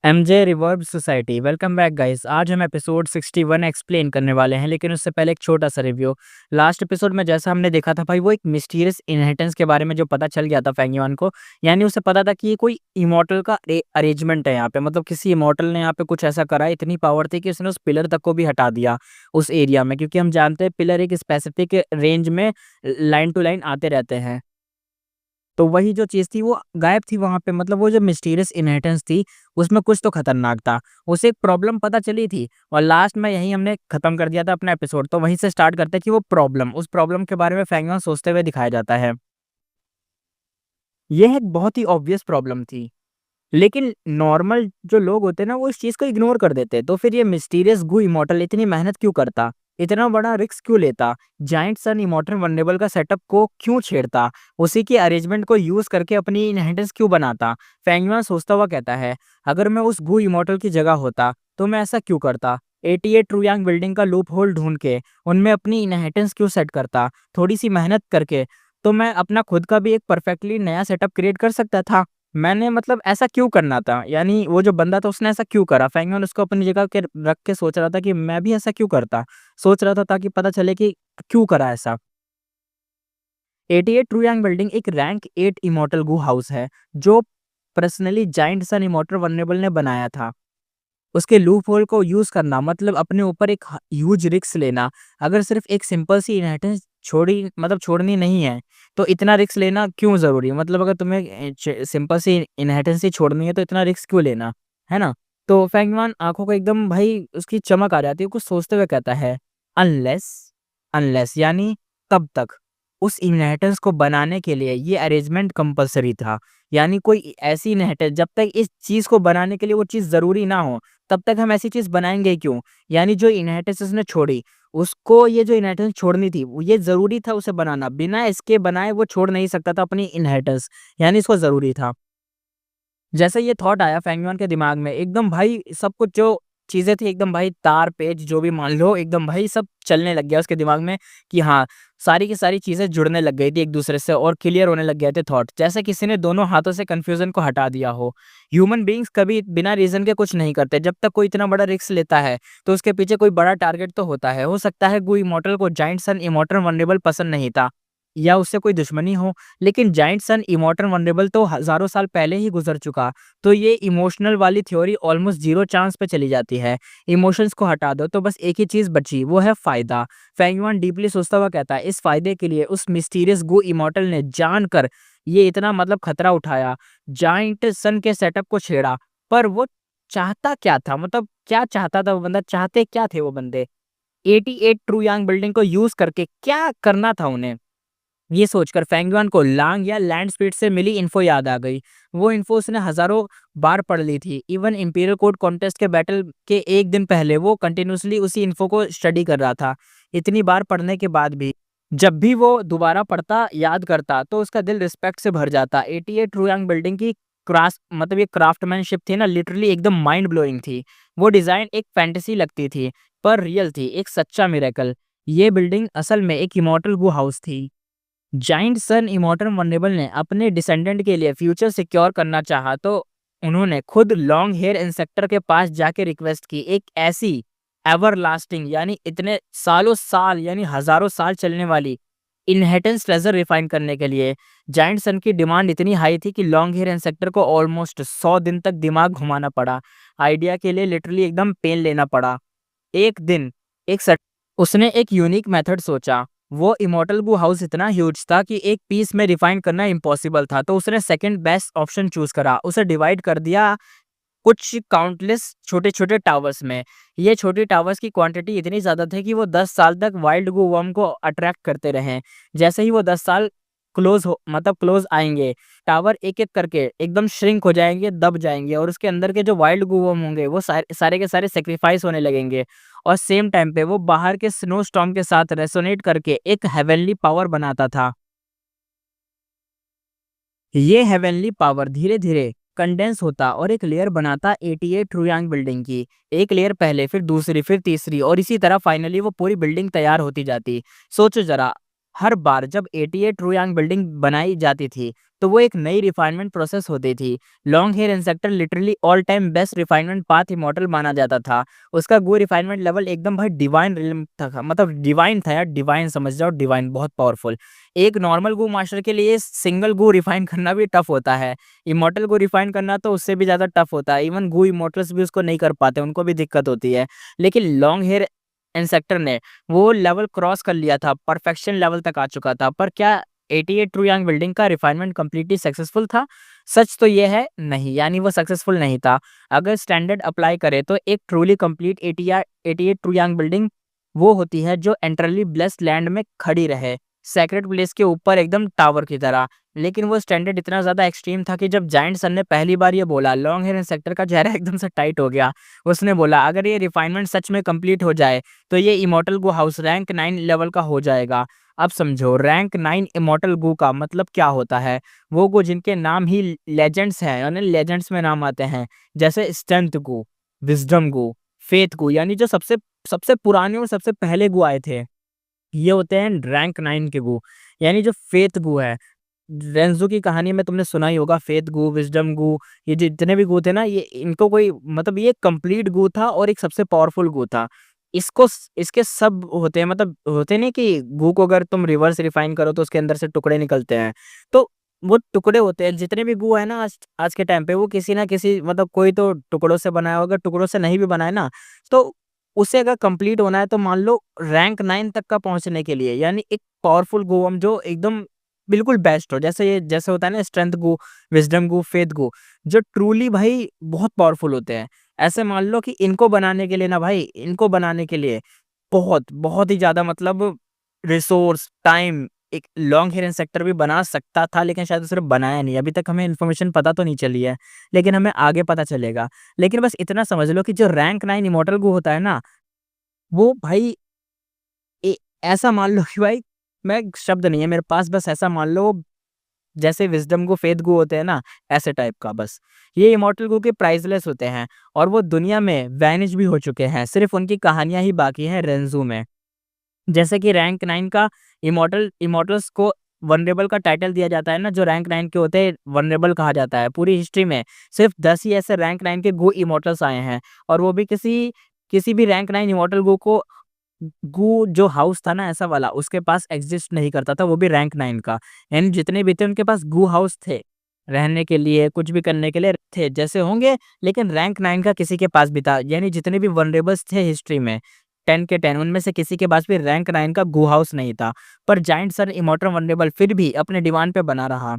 MJ reverb society welcome back guys. आज हम episode 61 explain करने वाले हैं, लेकिन उससे पहले एक छोटा सा रिव्यू। लास्ट एपिसोड में जैसा हमने देखा था भाई, वो एक मिस्टीरियस इनहेरिटेंस के बारे में जो पता चल गया था फेंगयुआन को। यानी उसे पता था कि ये कोई इमॉर्टल का अरेंजमेंट है यहाँ पे, मतलब किसी इमॉर्टल ने यहाँ पे कुछ ऐसा करा है, इतनी पावर थी कि उसने उस पिलर तक को भी हटा दिया उस एरिया में, क्योंकि हम जानते हैं पिलर एक स्पेसिफिक रेंज में लाइन टू लाइन आते रहते हैं। तो वही जो चीज़ थी वो गायब थी वहाँ पे, मतलब वो जो मिस्टीरियस इनहेरिटेंस थी उसमें कुछ तो खतरनाक था। उसे एक प्रॉब्लम पता चली थी और लास्ट में यही हमने खत्म कर दिया था अपना एपिसोड। तो वहीं से स्टार्ट करते हैं कि वो प्रॉब्लम, उस प्रॉब्लम के बारे में फेंगयॉन सोचते हुए दिखाया जाता है। ये एक बहुत ही ऑब्वियस प्रॉब्लम थी, लेकिन नॉर्मल जो लोग होते हैं ना वो इस चीज़ को इग्नोर कर देते। तो फिर ये मिस्टीरियस गू इमॉर्टल इतनी मेहनत क्यों करता, इतना बड़ा रिस्क क्यों लेता, जायंट सन इमॉर्टल वल्नरेबल का सेटअप को क्यों छेड़ता, उसी के अरेंजमेंट को यूज करके अपनी इनहेरिटेंस क्यों बनाता। फेंगयुआन सोचता हुआ कहता है, अगर मैं उस गू इमॉर्टल की जगह होता तो मैं ऐसा क्यों करता। 88 ट्रूयांग बिल्डिंग का लूप होल ढूंढ के उनमें अपनी इनहेरिटेंस क्यों सेट करता। थोड़ी सी मेहनत करके तो मैं अपना खुद का भी एक परफेक्टली नया सेटअप क्रिएट कर सकता था। मैंने मतलब ऐसा क्यों करना था, यानी वो जो बंदा था उसने ऐसा क्यों करा। फेंगयॉन उसको अपनी जगह के रख के सोच रहा था कि मैं भी ऐसा क्यों करता। सोच रहा था ताकि पता चले कि क्यों करा ऐसा। 88 ट्रूयांग बिल्डिंग एक रैंक 8 इमॉर्टल गू हाउस है, जो पर्सनली जाइंट सन इमॉर्टल वल्नरेबल ने बनाया था। उसके लूप होल को यूज़ करना मतलब अपने ऊपर एक ह्यूज रिस्क लेना। अगर सिर्फ एक सिंपल सी इनहेरिटेंस छोड़नी नहीं है, तो इतना रिस्क लेना क्यों ज़रूरी है। मतलब अगर तुम्हें सिंपल सी इनहेरिटेंस ही छोड़नी है तो इतना रिस्क क्यों लेना, है ना। तो फेंगमान आंखों को एकदम भाई उसकी चमक आ जाती है, कुछ सोचते हुए कहता है, अनलेस अनलेस यानी तब तक उस इनहेरिटेंस को बनाने के लिए ये अरेंजमेंट कंपलसरी था। यानी कोई ऐसी इनहेरिटेंस, जब तक इस चीज़ को बनाने के लिए वो चीज़ ज़रूरी ना हो तब तक हम ऐसी चीज़ बनाएँगे क्यों? यानी जो इनहेरिटेंस उसने छोड़ी, उसको ये जो इनहेरिटेंस छोड़नी थी, वो ये ज़रूरी था उसे बनाना। बिना इसके बनाए वो छोड़ नहीं सकता था अपनी इनहेरिटेंस, यानी इसको ज़रूरी था। जैसे ये थॉट आया फेंगयुआन के दिमाग में, एकदम भाई सब कुछ जो चीज़ें थी एकदम भाई तार पेच जो भी मान लो, एकदम भाई सब चलने लग गया उसके दिमाग में कि हाँ, सारी की सारी चीज़ें जुड़ने लग गई थी एक-दूसरे से और क्लियर होने लग गए थे थॉट। जैसे किसी ने दोनों हाथों से कन्फ्यूज़न को हटा दिया हो। ह्यूमन बीइंग्स कभी बिना रीज़न के कुछ नहीं करते। जब तक कोई इतना बड़ा रिस्क लेता है, तो उसके पीछे कोई बड़ा टारगेट तो होता है। हो सकता है गू इमॉर्टल को जायंट सन इमॉर्टल वल्नरेबल पसंद नहीं था या उससे कोई दुश्मनी हो, लेकिन जायंट सन इमॉर्टल वल्नरेबल तो हज़ारों साल पहले ही गुज़र चुका। तो ये इमोशनल वाली थ्योरी ऑलमोस्ट ज़ीरो चांस पे चली जाती है। इमोशंस को हटा दो तो बस एक ही चीज़ बची, वो है फ़ायदा। फेंगयुआन डीपली सोचता हुआ कहता है, इस फ़ायदे के लिए उस मिस्टीरियस गू इमॉर्टल ने जानकर ये इतना मतलब खतरा उठाया, जायंट सन के सेटअप को छेड़ा। पर वो चाहता क्या था? मतलब क्या चाहता था वो बंदा? चाहते क्या थे वो बंदे? 88 ट्रू यांग बिल्डिंग को यूज़ करके क्या करना था उन्हें? ये सोचकर फेंगयुआन को लांग या लैंड स्पीड से मिली इन्फो याद आ गई। वो इन्फो उसने हजारों बार पढ़ ली थी। इवन इंपीरियल कोड कॉन्टेस्ट के बैटल के एक दिन पहले वो कंटिन्यूअसली उसी इन्फो को स्टडी कर रहा था। इतनी बार पढ़ने के बाद भी जब भी वो दोबारा पढ़ता, याद करता, तो उसका दिल रिस्पेक्ट से भर जाता। 88 ट्रूयांग बिल्डिंग की क्रास मतलब ये क्राफ्टमैनशिप थी ना, लिटरली एकदम माइंड ब्लोइंग थी। वो डिज़ाइन एक फैंटेसी लगती थी, पर रियल थी, एक सच्चा मिरेकल। ये बिल्डिंग असल में एक इमॉर्टल गू हाउस थी। जाइंट सन इमॉर्टल वल्नरेबल ने अपने डिसेंडेंट के लिए फ्यूचर सिक्योर करना चाहा, तो उन्होंने खुद लॉन्ग हेयर इंसेक्टर के पास जाके रिक्वेस्ट की, एक ऐसी एवरलास्टिंग यानी इतने सालों साल यानी हजारों साल चलने वाली इनहेरिटेंस ट्रेजर रिफाइन करने के लिए। जाइंट सन की डिमांड इतनी हाई थी कि लॉन्ग हेयर इंसेक्टर को ऑलमोस्ट 100 दिन तक दिमाग घुमाना पड़ा। आइडिया के लिए लिटरली एकदम पेन लेना पड़ा। एक दिन एक सट उसने एक यूनिक मेथड सोचा। वो इमॉर्टल गू हाउस इतना ह्यूज था कि एक पीस में रिफाइन करना इम्पॉसिबल था, तो उसने सेकंड बेस्ट ऑप्शन चूज करा। उसे डिवाइड कर दिया कुछ काउंटलेस छोटे-छोटे टावर्स में। ये छोटी टावर्स की क्वांटिटी इतनी ज़्यादा थी कि वो 10 साल तक वाइल्ड गू वर्म को अट्रैक्ट करते रहें। जैसे ही वो 10 साल क्लोज़ आएँगे, टावर एक-एक करके एकदम श्रिंक हो जाएँगे, दब जाएँगे और उसके अंदर के जो वाइल्ड गू वर्म होंगे, वो सारे के सारे सैक्रिफाइस होने लगेंगे और सेम टाइम पे वो बाहर के स्नो स्टॉर्म के साथ रेसोनेट करके एक हेवनली पावर बनाता था। ये हेवनली पावर धीरे-धीरे कंडेंस होता और एक लेयर बनाता 88 ट्रूयांग बिल्डिंग की। एक लेयर पहले, फिर दूसरी, फिर तीसरी और इसी तरह फाइनली वो पूरी बिल्डिंग तैयार होती जाती। सोचो ज़रा, हर बार जब 88 ट्रूयांग बिल्डिंग बनाई जाती थी, तो वो एक नई रिफाइनमेंट प्रोसेस होती थी। Long hair insector literally all time best refinement path immortal माना जाता था। उसका गो रिफाइनमेंट लेवल एकदम भाई डिवाइन रियल्म था, मतलब डिवाइन था यार, डिवाइन समझ जाओ, डिवाइन बहुत पावरफुल। एक नॉर्मल गो मास्टर के लिए सिंगल गो रिफाइन करना भी टफ होता है, इमॉर्टल को रिफाइन करना तो उससे भी ज़्यादा टफ होता है। इवन गो इमॉर्टल्स भी उसको नहीं कर पाते, उनको भी दिक्कत होती है। लेकिन लॉन्ग हेयर इंसेक्टर ने वो लेवल क्रॉस कर लिया था, परफेक्शन लेवल तक आ चुका था। पर क्या 88 ट्रू यांग बिल्डिंग का रिफाइनमेंट कंप्लीटली सक्सेसफुल था? सच तो ये है नहीं, यानी वो सक्सेसफुल नहीं था। अगर स्टैंडर्ड अप्लाई करें तो एक ट्रूली कंप्लीट 88 ट्रू यांग बिल्डिंग वो होती है जो एंटरली ब्लेस्ड लैंड में खड़ी रहे, सेक्रेट प्लेस के ऊपर एकदम टावर की तरह। लेकिन वो स्टैंडर्ड इतना ज़्यादा एक्सट्रीम था कि जब जायंट सन ने पहली बार ये बोला, लॉन्ग हेयर इंसेक्टर का चेहरा एकदम से टाइट हो गया। उसने बोला अगर ये रिफाइनमेंट सच में कंप्लीट हो जाए तो ये इमॉर्टल गो हाउस रैंक 9 लेवल का हो जाएगा। अब समझो रैंक 9 इमॉर्टल गो का मतलब क्या होता है। वो गो जिनके नाम ही लेजेंड्स हैं, यानी लेजेंड्स में नाम आते हैं, जैसे स्ट्रेंथ गो, विजडम गो, फेथ गो, यानी जो सबसे सबसे पुराने और सबसे पहले गो आए थे, ये होते हैं रैंक 9 के गो। यानी जो फेथ गो है, रेंज़ो की कहानी में तुमने सुना ही होगा, फेथ गो, विज़डम गो, ये जितने भी गो थे ना, ये इनको कोई मतलब ये कंप्लीट गो था और एक सबसे पावरफुल गो था। इसके सब होते हैं, मतलब होते नहीं कि गो को अगर तुम रिवर्स रिफाइन करो तो उसके अंदर से टुकड़े निकलते हैं। तो वो टुकड़े होते हैं, जितने भी गो है ना आज आज के टाइम पे, वो किसी ना किसी मतलब कोई तो टुकड़ों से बना है। अगर टुकड़ों से नहीं भी बना है ना, तो उसे अगर कंप्लीट होना है तो मान लो रैंक 9 तक का पहुँचने के लिए, यानी एक पावरफुल गो हम जो एकदम बिल्कुल बेस्ट हो, जैसे होता है ना स्ट्रेंथ गो, विज़डम गो, फेथ गो, जो ट्रूली भाई बहुत पावरफुल होते हैं। ऐसे मान लो कि इनको बनाने के लिए ना भाई, इनको बनाने के लिए बहुत ही ज़्यादा मतलब रिसोर्स, टाइम, एक लॉन्ग हेयर इंसेक्टर भी बना सकता था, लेकिन शायद उसने बनाया नहीं। अभी तक हमें इन्फॉर्मेशन पता तो नहीं चली है, लेकिन हमें आगे पता चलेगा। लेकिन बस इतना समझ लो कि जो रैंक 9 इमॉर्टल गो होता है ना, वो भाई ए ऐसा मान लो कि भाई मैं शब्द नहीं है मेरे पास, बस ऐसा मान लो जैसे विज़डम गो, फेथ गो होते हैं ना, ऐसे टाइप का बस। ये इमॉर्टल गो के प्राइसलेस होते हैं और वो दुनिया में वैनिश भी हो चुके हैं, सिर्फ़ उनकी कहानियाँ ही बाकी हैं रेंज़ो में। जैसे कि रैंक 9 का इमॉर्टल्स को वल्नरेबल का टाइटल दिया जाता है ना, जो रैंक 9 के होते हैं वल्नरेबल कहा जाता है। पूरी हिस्ट्री में सिर्फ़ 10 ही ऐसे रैंक 9 के गो इमॉर्टल्स आए हैं, और वो भी किसी भी रैंक 9 इमॉर्टल गो जो हाउस था ना ऐसा वाला, उसके पास एग्ज़िस्ट नहीं करता था, वो भी रैंक 9 का। यानी जितने भी थे उनके पास गो हाउस थे, रहने के लिए, कुछ भी करने के लिए थे, जैसे होंगे, लेकिन रैंक 9 का किसी के पास भी था। यानी जितने भी वल्नरेबल्स थे हिस्ट्री में 10 के 10, उनमें से किसी के पास भी रैंक 9 का गो हाउस नहीं था। पर जायंट सन इमॉर्टल वल्नरेबल फिर भी अपने डिमांड पे बना रहा।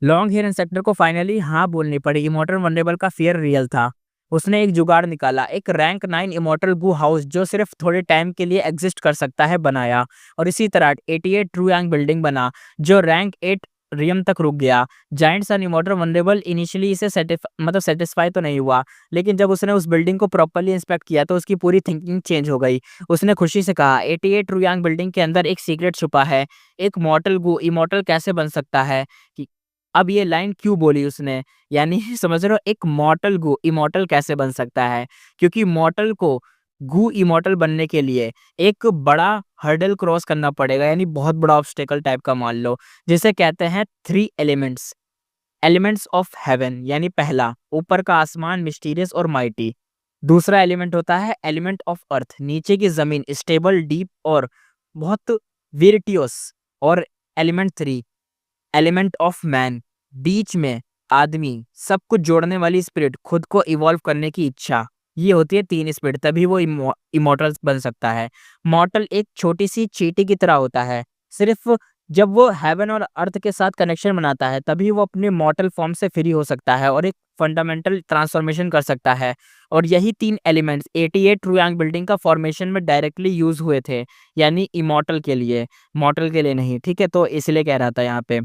लॉन्ग हेयर इंसेक्टर को फाइनली हाँ बोलनी पड़ी, इमॉर्टल वल्नरेबल का फ़ियर रियल था। उसने एक जुगाड़ निकाला, एक रैंक 9 इमॉर्टल गू हाउस जो सिर्फ़ थोड़े टाइम के लिए एग्ज़िस्ट कर सकता है, बनाया। और इसी तरह 88 ट्रू यांग बिल्डिंग बना, जो रैंक 8 रियम तक रुक गया। जायंट सन इमॉर्टल वल्नरेबल इनिशियली इसे सैटिस्फाई तो नहीं हुआ, लेकिन जब उसने उस बिल्डिंग को प्रॉपर्ली इंस्पेक्ट किया तो उसकी पूरी थिंकिंग चेंज हो गई। उसने खुशी से कहा, 88 ट्रू यांग बिल्डिंग के अंदर एक सीक्रेट छुपा है। एक मॉर्टल गू इमॉर्टल कैसे बन सकता है? कि अब ये लाइन क्यों बोली उसने, यानी समझ रहे हो, एक मॉर्टल गू इमॉर्टल कैसे बन सकता है? क्योंकि मॉर्टल को गू इमॉर्टल बनने के लिए एक बड़ा हर्डल क्रॉस करना पड़ेगा, यानी बहुत बड़ा ऑब्स्टेकल टाइप का मान लो, जिसे कहते हैं 3 एलिमेंट्स, एलिमेंट्स ऑफ हेवन। यानी पहला ऊपर का आसमान, मिस्टीरियस और माइटी। दूसरा एलिमेंट होता है एलिमेंट ऑफ अर्थ, नीचे की जमीन, स्टेबल, डीप और बहुत विरटियोस। और एलिमेंट 3, एलिमेंट ऑफ मैन, बीच में आदमी, सब कुछ जोड़ने वाली स्पिरिट, खुद को इवॉल्व करने की इच्छा। ये होती है 3 स्पिरिट, तभी वो इमॉर्टल बन सकता है। मॉर्टल एक छोटी सी चींटी की तरह होता है, सिर्फ जब वो हेवन और अर्थ के साथ कनेक्शन बनाता है तभी वो अपने मॉर्टल फॉर्म से फ्री हो सकता है और एक फंडामेंटल ट्रांसफॉर्मेशन कर सकता है। और यही 3 एलिमेंट्स 88 ट्रू यांग बिल्डिंग का फॉर्मेशन में डायरेक्टली यूज हुए थे, यानी इमॉर्टल के लिए, मॉर्टल के लिए नहीं। ठीक है, तो इसलिए कह रहा था यहाँ पे।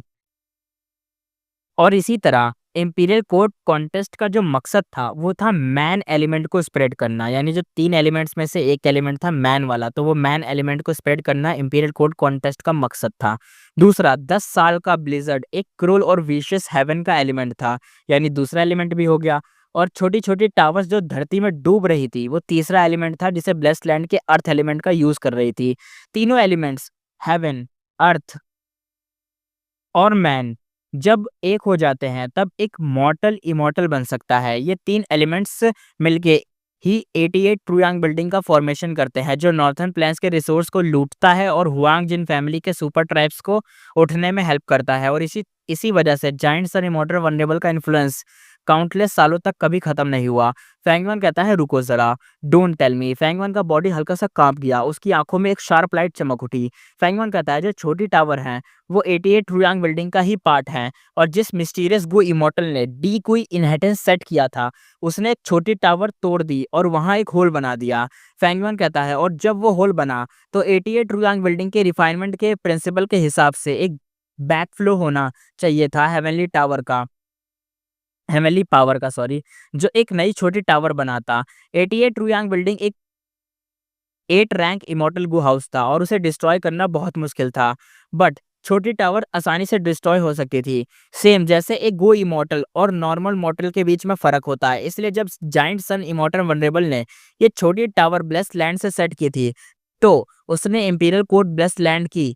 और इसी तरह इंपीरियल कोड कॉन्टेस्ट का जो मकसद था वो था मैन एलिमेंट को स्प्रेड करना, यानी जो 3 एलिमेंट्स में से एक एलिमेंट था मैन वाला, तो वो मैन एलिमेंट को स्प्रेड करना इंपीरियल कोड कॉन्टेस्ट का मकसद था। दूसरा, 10 साल का ब्लिजर्ड एक क्रूल और विशियस हेवन का एलिमेंट था, यानी दूसरा एलिमेंट भी हो गया। और छोटी छोटी टावर्स जो धरती में डूब रही थी, वो तीसरा एलिमेंट था जिसे ब्लेस्ड लैंड के अर्थ एलिमेंट का यूज कर रही थी। तीनों एलिमेंट्स, हेवन, अर्थ और मैन, जब एक हो जाते हैं तब एक मॉर्टल इमॉर्टल बन सकता है। ये 3 एलिमेंट्स मिलके ही 88 ट्रुयांग बिल्डिंग का फॉर्मेशन करते हैं, जो नॉर्थर्न प्लेन्स के रिसोर्स को लूटता है और हुआंग जिन फैमिली के सुपर ट्राइब्स को उठने में हेल्प करता है। और इसी इसी वजह से जायंट्स और इमॉर्टल वल्नरेबल का इन्फ्लुएंस काउंटलेस सालों तक कभी खत्म नहीं हुआ। फैंगवन कहता है, रुको जरा, डोंट टेल मी। फैंगवन का बॉडी हल्का सा कांप गया, उसकी आंखों में एक शार्प लाइट चमक उठी। फैंगवन कहता है, जो छोटी टावर है वो 88 ट्रुयांग बिल्डिंग का ही पार्ट है, और जिस मिस्टीरियस गु इमॉर्टल ने डी कोई इनहेरिटेंस सेट किया था, उसने एक छोटी टावर तोड़ दी और वहां एक होल बना दिया। फैंगवन कहता है, और जब वो होल बना तो 88 ट्रुयांग बिल्डिंग के रिफाइनमेंट के प्रिंसिपल के हिसाब से एक बैकफ्लो होना चाहिए था हेवनली पावर का, सॉरी, जो एक नई छोटी टावर बनाता। 88 ट्रुयांग बिल्डिंग एक 8 रैंक इमॉर्टल गु हाउस था और उसे डिस्ट्रॉय करना बहुत मुश्किल था, बट छोटी टावर आसानी से डिस्ट्रॉय हो सकती थी। सेम जैसे एक गो इमॉर्टल और नॉर्मल मॉर्टल के बीच में फर्क होता है। इसलिए जब जाइंट सन इमॉर्टल वनरेबल ने ये छोटी टावर ब्लेस्ड लैंड से सेट की थी, तो उसने इंपीरियल कोर्ट ब्लेस्ड लैंड की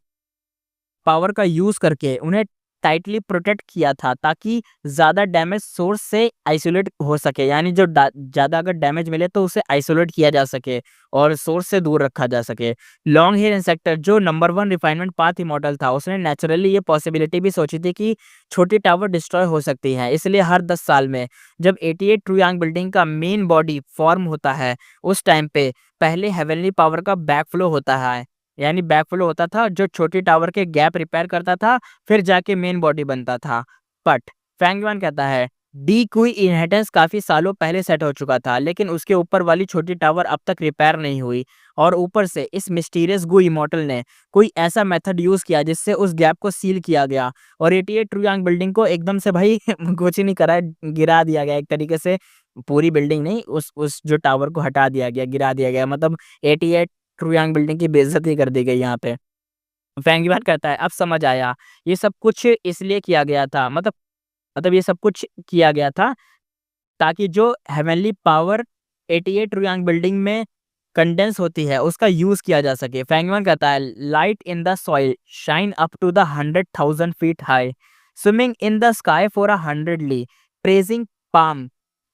पावर का यूज करके उन्हें टाइटली प्रोटेक्ट किया था, ताकि ज्यादा डैमेज सोर्स से आइसोलेट हो सके। यानी जो ज्यादा अगर डैमेज मिले तो उसे आइसोलेट किया जा सके और सोर्स से दूर रखा जा सके। लॉन्ग हेयर इंसेक्टर, जो नंबर 1 रिफाइनमेंट पाथ इमॉर्टल था, उसने नेचुरली ये पॉसिबिलिटी भी सोची थी कि छोटी टावर डिस्ट्रॉय हो सकती है। इसलिए हर 10 साल में जब 88 ट्रुयांग बिल्डिंग का मेन बॉडी फॉर्म होता है, उस टाइम पे पहले हेवनली पावर का बैकफ्लो होता है। यानी बैकफ्लो होता था, जो छोटी टावर के गैप रिपेयर करता था, फिर जाके मेन बॉडी बनता था। बट फैंगयुआन कहता है, डी क्यू इनहेरिटेंस काफी सालों पहले सेट हो चुका था, लेकिन उसके ऊपर वाली छोटी टावर अब तक रिपेयर नहीं हुई। और ऊपर से इस मिस्टीरियस गु इमॉर्टल ने कोई ऐसा मेथड यूज किया जिससे उस गैप को सील किया गया और 88 ट्रुयांग बिल्डिंग को एकदम से भाई कुछ नहीं करा, गिरा दिया गया एक तरीके से। पूरी बिल्डिंग नहीं, उस जो टावर को हटा दिया गया, गिरा दिया गया, मतलब 88 ट्रुयांग बिल्डिंग की बेइज्जती कर दी गई यहाँ पे। फेंगीवान कहता है, अब समझ आया, ये सब कुछ इसलिए किया गया था, मतलब ये सब कुछ किया गया था ताकि जो हेवनली पावर 88 ट्रुयांग बिल्डिंग में कंडेंस होती है उसका यूज किया जा सके। फेंगीवान कहता है, light in the soil shine up to the 100,000 feet high, swimming in the sky for 100 li, praising palm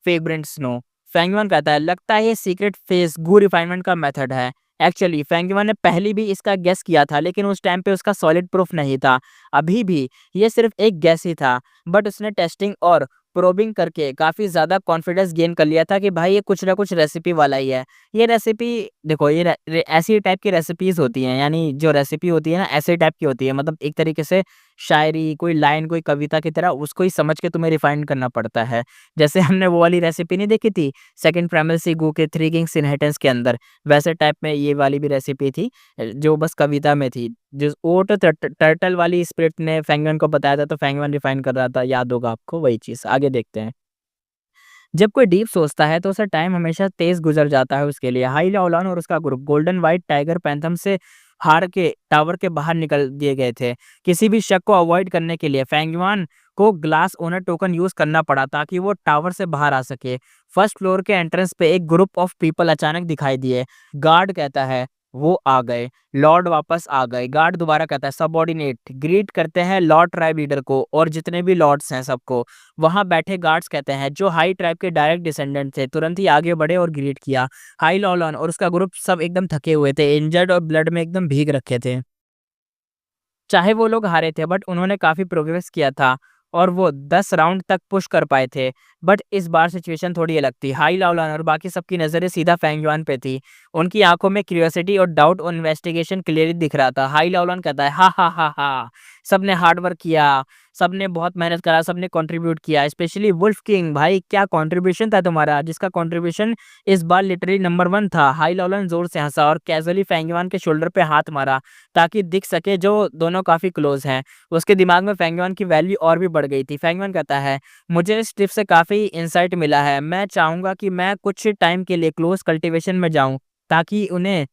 fragrant snow. फेंगीवान कहता है, लगता है ये सीक्रेट फेस गू रिफाइनमेंट का मेथड है। एक्चुअली फेंगीवान ने पहले भी इसका गेस किया था, लेकिन उस टाइम पे उसका सॉलिड प्रूफ नहीं था। अभी भी ये सिर्फ एक गेस ही था, बट उसने टेस्टिंग और प्रोबिंग करके काफ़ी ज़्यादा कॉन्फिडेंस गेन कर लिया था कि भाई ये कुछ ना कुछ रेसिपी वाला ही है। ये रेसिपी देखो, ये ऐसी टाइप की रेसिपीज़ होती हैं, यानी जो रेसिपी होती है ना ऐसे टाइप की होती है, मतलब एक तरीके से शायरी, कोई लाइन, कोई कविता की तरह उसको ही समझ के तुम्हें रिफाइन करना पड़ता है। जैसे हमने वो वाली रेसिपी नहीं देखी थी सेकंड प्राइमरी गो के 3 किंग्स इनहेरिटेंस के अंदर, वैसे टाइप में ये वाली भी रेसिपी थी, जो बस कविता में थी। जिस ओट टर्टल वाली स्पिरिट ने फेंगवन को बताया था, तो फेंगवन रिफाइन कर रहा था, याद होगा आपको वही चीज़। आगे देखते हैं। जब कोई डीप सोचता है तो उसे टाइम हमेशा तेज गुजर जाता है उसके लिए। हाई लाओलान और उसका ग्रुप गोल्डन व्हाइट टाइगर पैंथम से हार के टावर के बाहर निकल दिए गए थे। किसी भी शक को अवॉइड करने के लिए फेंगयुआन को ग्लास ओनर टोकन यूज करना पड़ा ताकि वो टावर से बाहर आ सके। फर्स्ट फ्लोर के एंट्रेंस पे एक ग्रुप ऑफ पीपल अचानक दिखाई दिए। गार्ड कहता है, वो आ गए। लॉर्ड वापस आ गए। गार्ड दोबारा कहता है, सबऑर्डिनेट ग्रीट करते हैं लॉर्ड ट्राइब लीडर को और जितने भी लॉर्ड्स हैं सबको। वहां बैठे गार्ड्स कहते हैं, जो हाई ट्राइब के डायरेक्ट डिसेंडेंट थे, तुरंत ही आगे बढ़े और ग्रीट किया। हाई लॉलन और उसका ग्रुप सब एकदम थके हुए थे, इंजर्ड और ब्लड में एकदम भीग रखे थे। चाहे वो लोग हारे थे, बट उन्होंने काफ़ी प्रोग्रेस किया था और वो 10 राउंड तक पुश कर पाए थे। बट इस बार सिचुएशन थोड़ी अलग थी। हाई लाओलान और बाकी सबकी नज़रें सीधा फेंगयुआन पे थी। उनकी आंखों में क्यूरियोसिटी और डाउट और इन्वेस्टिगेशन क्लियरली दिख रहा था। हाई लाओलान कहता है, हा हा हा हा, सबने हार्ड वर्क किया, सबने बहुत मेहनत करा, सबने कंट्रीब्यूट किया, स्पेशली वुल्फ किंग। भाई क्या कंट्रीब्यूशन था तुम्हारा, जिसका कंट्रीब्यूशन इस बार लिटरली नंबर 1 था। हाई लाओलान जोर से हंसा और कैजुअली फेंगयुआन के शोल्डर पे हाथ मारा ताकि दिख सके जो दोनों काफ़ी क्लोज हैं। उसके दिमाग में फेंगयुआन की वैल्यू और भी बढ़ गई थी। फेंगयुआन कहता है, मुझे इस ट्रिप से काफ़ी इंसाइट मिला है। मैं चाहूँगा कि मैं कुछ टाइम के लिए क्लोज कल्टीवेशन में जाऊँ, ताकि उन्हें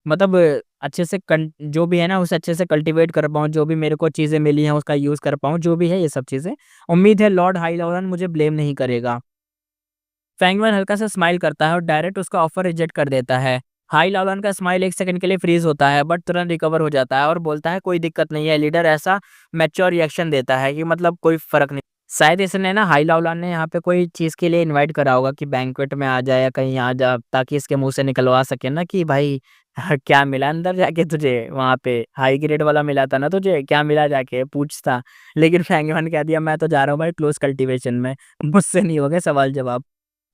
मतलब अच्छे से जो भी है ना उसे अच्छे से कल्टीवेट कर पाऊँ, जो भी मेरे को चीज़ें मिली हैं उसका यूज़ कर पाऊँ, जो भी है ये सब चीज़ें। उम्मीद है लॉर्ड हाई लॉरन मुझे ब्लेम नहीं करेगा। फेंगवन हल्का सा स्माइल करता है और डायरेक्ट उसका ऑफर रिजेक्ट कर देता है। हाई लॉलन का स्माइल एक सेकंड के लिए फ्रीज होता है बट तुरंत रिकवर हो जाता है और बोलता है कोई दिक्कत नहीं है। लीडर ऐसा मैच्योर रिएक्शन देता है कि मतलब कोई फर्क नहीं। शायद इसने ना हाई लॉलन ने यहाँ पे कोई चीज के लिए इनवाइट करा होगा कि बैंक्वेट में आ जाए या कहीं आ जा, ताकि इसके मुंह से निकलवा सके ना कि भाई क्या मिला अंदर जाके तुझे, वहां पे हाई ग्रेड वाला मिला था ना तुझे, क्या मिला जाके पूछता। लेकिन फैंगमैन कह दिया मैं तो जा रहा हूँ भाई क्लोज कल्टीवेशन में, मुझसे नहीं होगा सवाल जवाब।